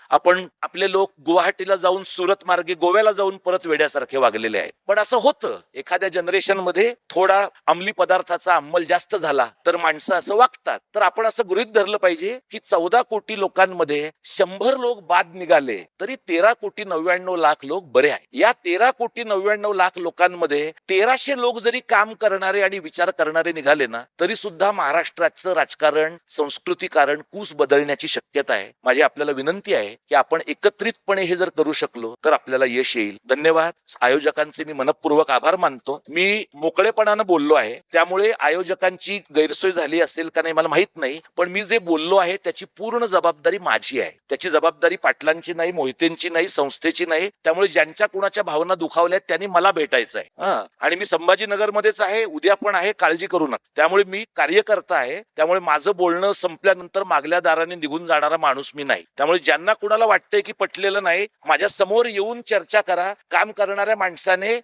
आपले लोक गुवाहाटीला जाऊन सुरत मार्गे गोव्याला जाऊन परत वेड्यासारखे वागलेले आहेत. पण असं होतं एखाद्या जनरेशन मध्ये थोडा अंमली पदार्थाचा अंमल जास्त झाला तर माणसं असं वागतात. तर आपण असं गृहीत धरलं पाहिजे की 14 कोटी लोकांमध्ये 100 लोक बाद निघाले तरी 13,99,00,000 लोक बरे आहेत. या 13,99,00,000 लोकांमध्ये 1,300 लोक जरी काम करणारे आणि विचार करणारे निघाले ना तरी सुद्धा महाराष्ट्राचं राजकारण, संस्कृतीकारण कूस बदलण्याची शक्यता आहे. माझी आपल्याला विनंती आहे की आपण एकत्रितपणे हे जर करू शकलो तर आपल्याला यश येईल. धन्यवाद. आयोजकांचे मी मनपूर्वक आभार मानतो. मी मोकळेपणानं बोललो आहे, त्यामुळे आयोजकांची गैरसोय झाली असेल का नाही मला माहित नाही, पण मी जे बोललो आहे त्याची पूर्ण जबाबदारी माझी आहे. त्याची जबाबदारी पाटलांची नाही, मोहितेंची नाही, संस्थेची नाही. त्यामुळे ज्यांच्या कुणाच्या भावना दुखावल्यात त्यांनी मला भेटायचं आहे. आणि मी संभाजीनगरमध्येच आहे, उद्या पण आहे, काळजी करू नका. त्यामुळे मी कार्यकर्ता आहे, त्यामुळे माझं बोलणं संपल्यानंतर मागल्या दाराने निघून जाणारा माणूस मी नाही. त्यामुळे ज्यांना कुणाला वाटतंय की पटलेलं नाही, माझ्या समोर येऊन चर्चा करा. काम करणाऱ्या माणसाने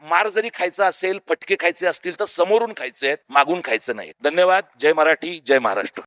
मार जरी खायचा असेल, फटके खायचे असतील तर समोरून खायचे आहेत, मागून खायचं नाही. धन्यवाद. जय मराठी, जय महाराष्ट्र.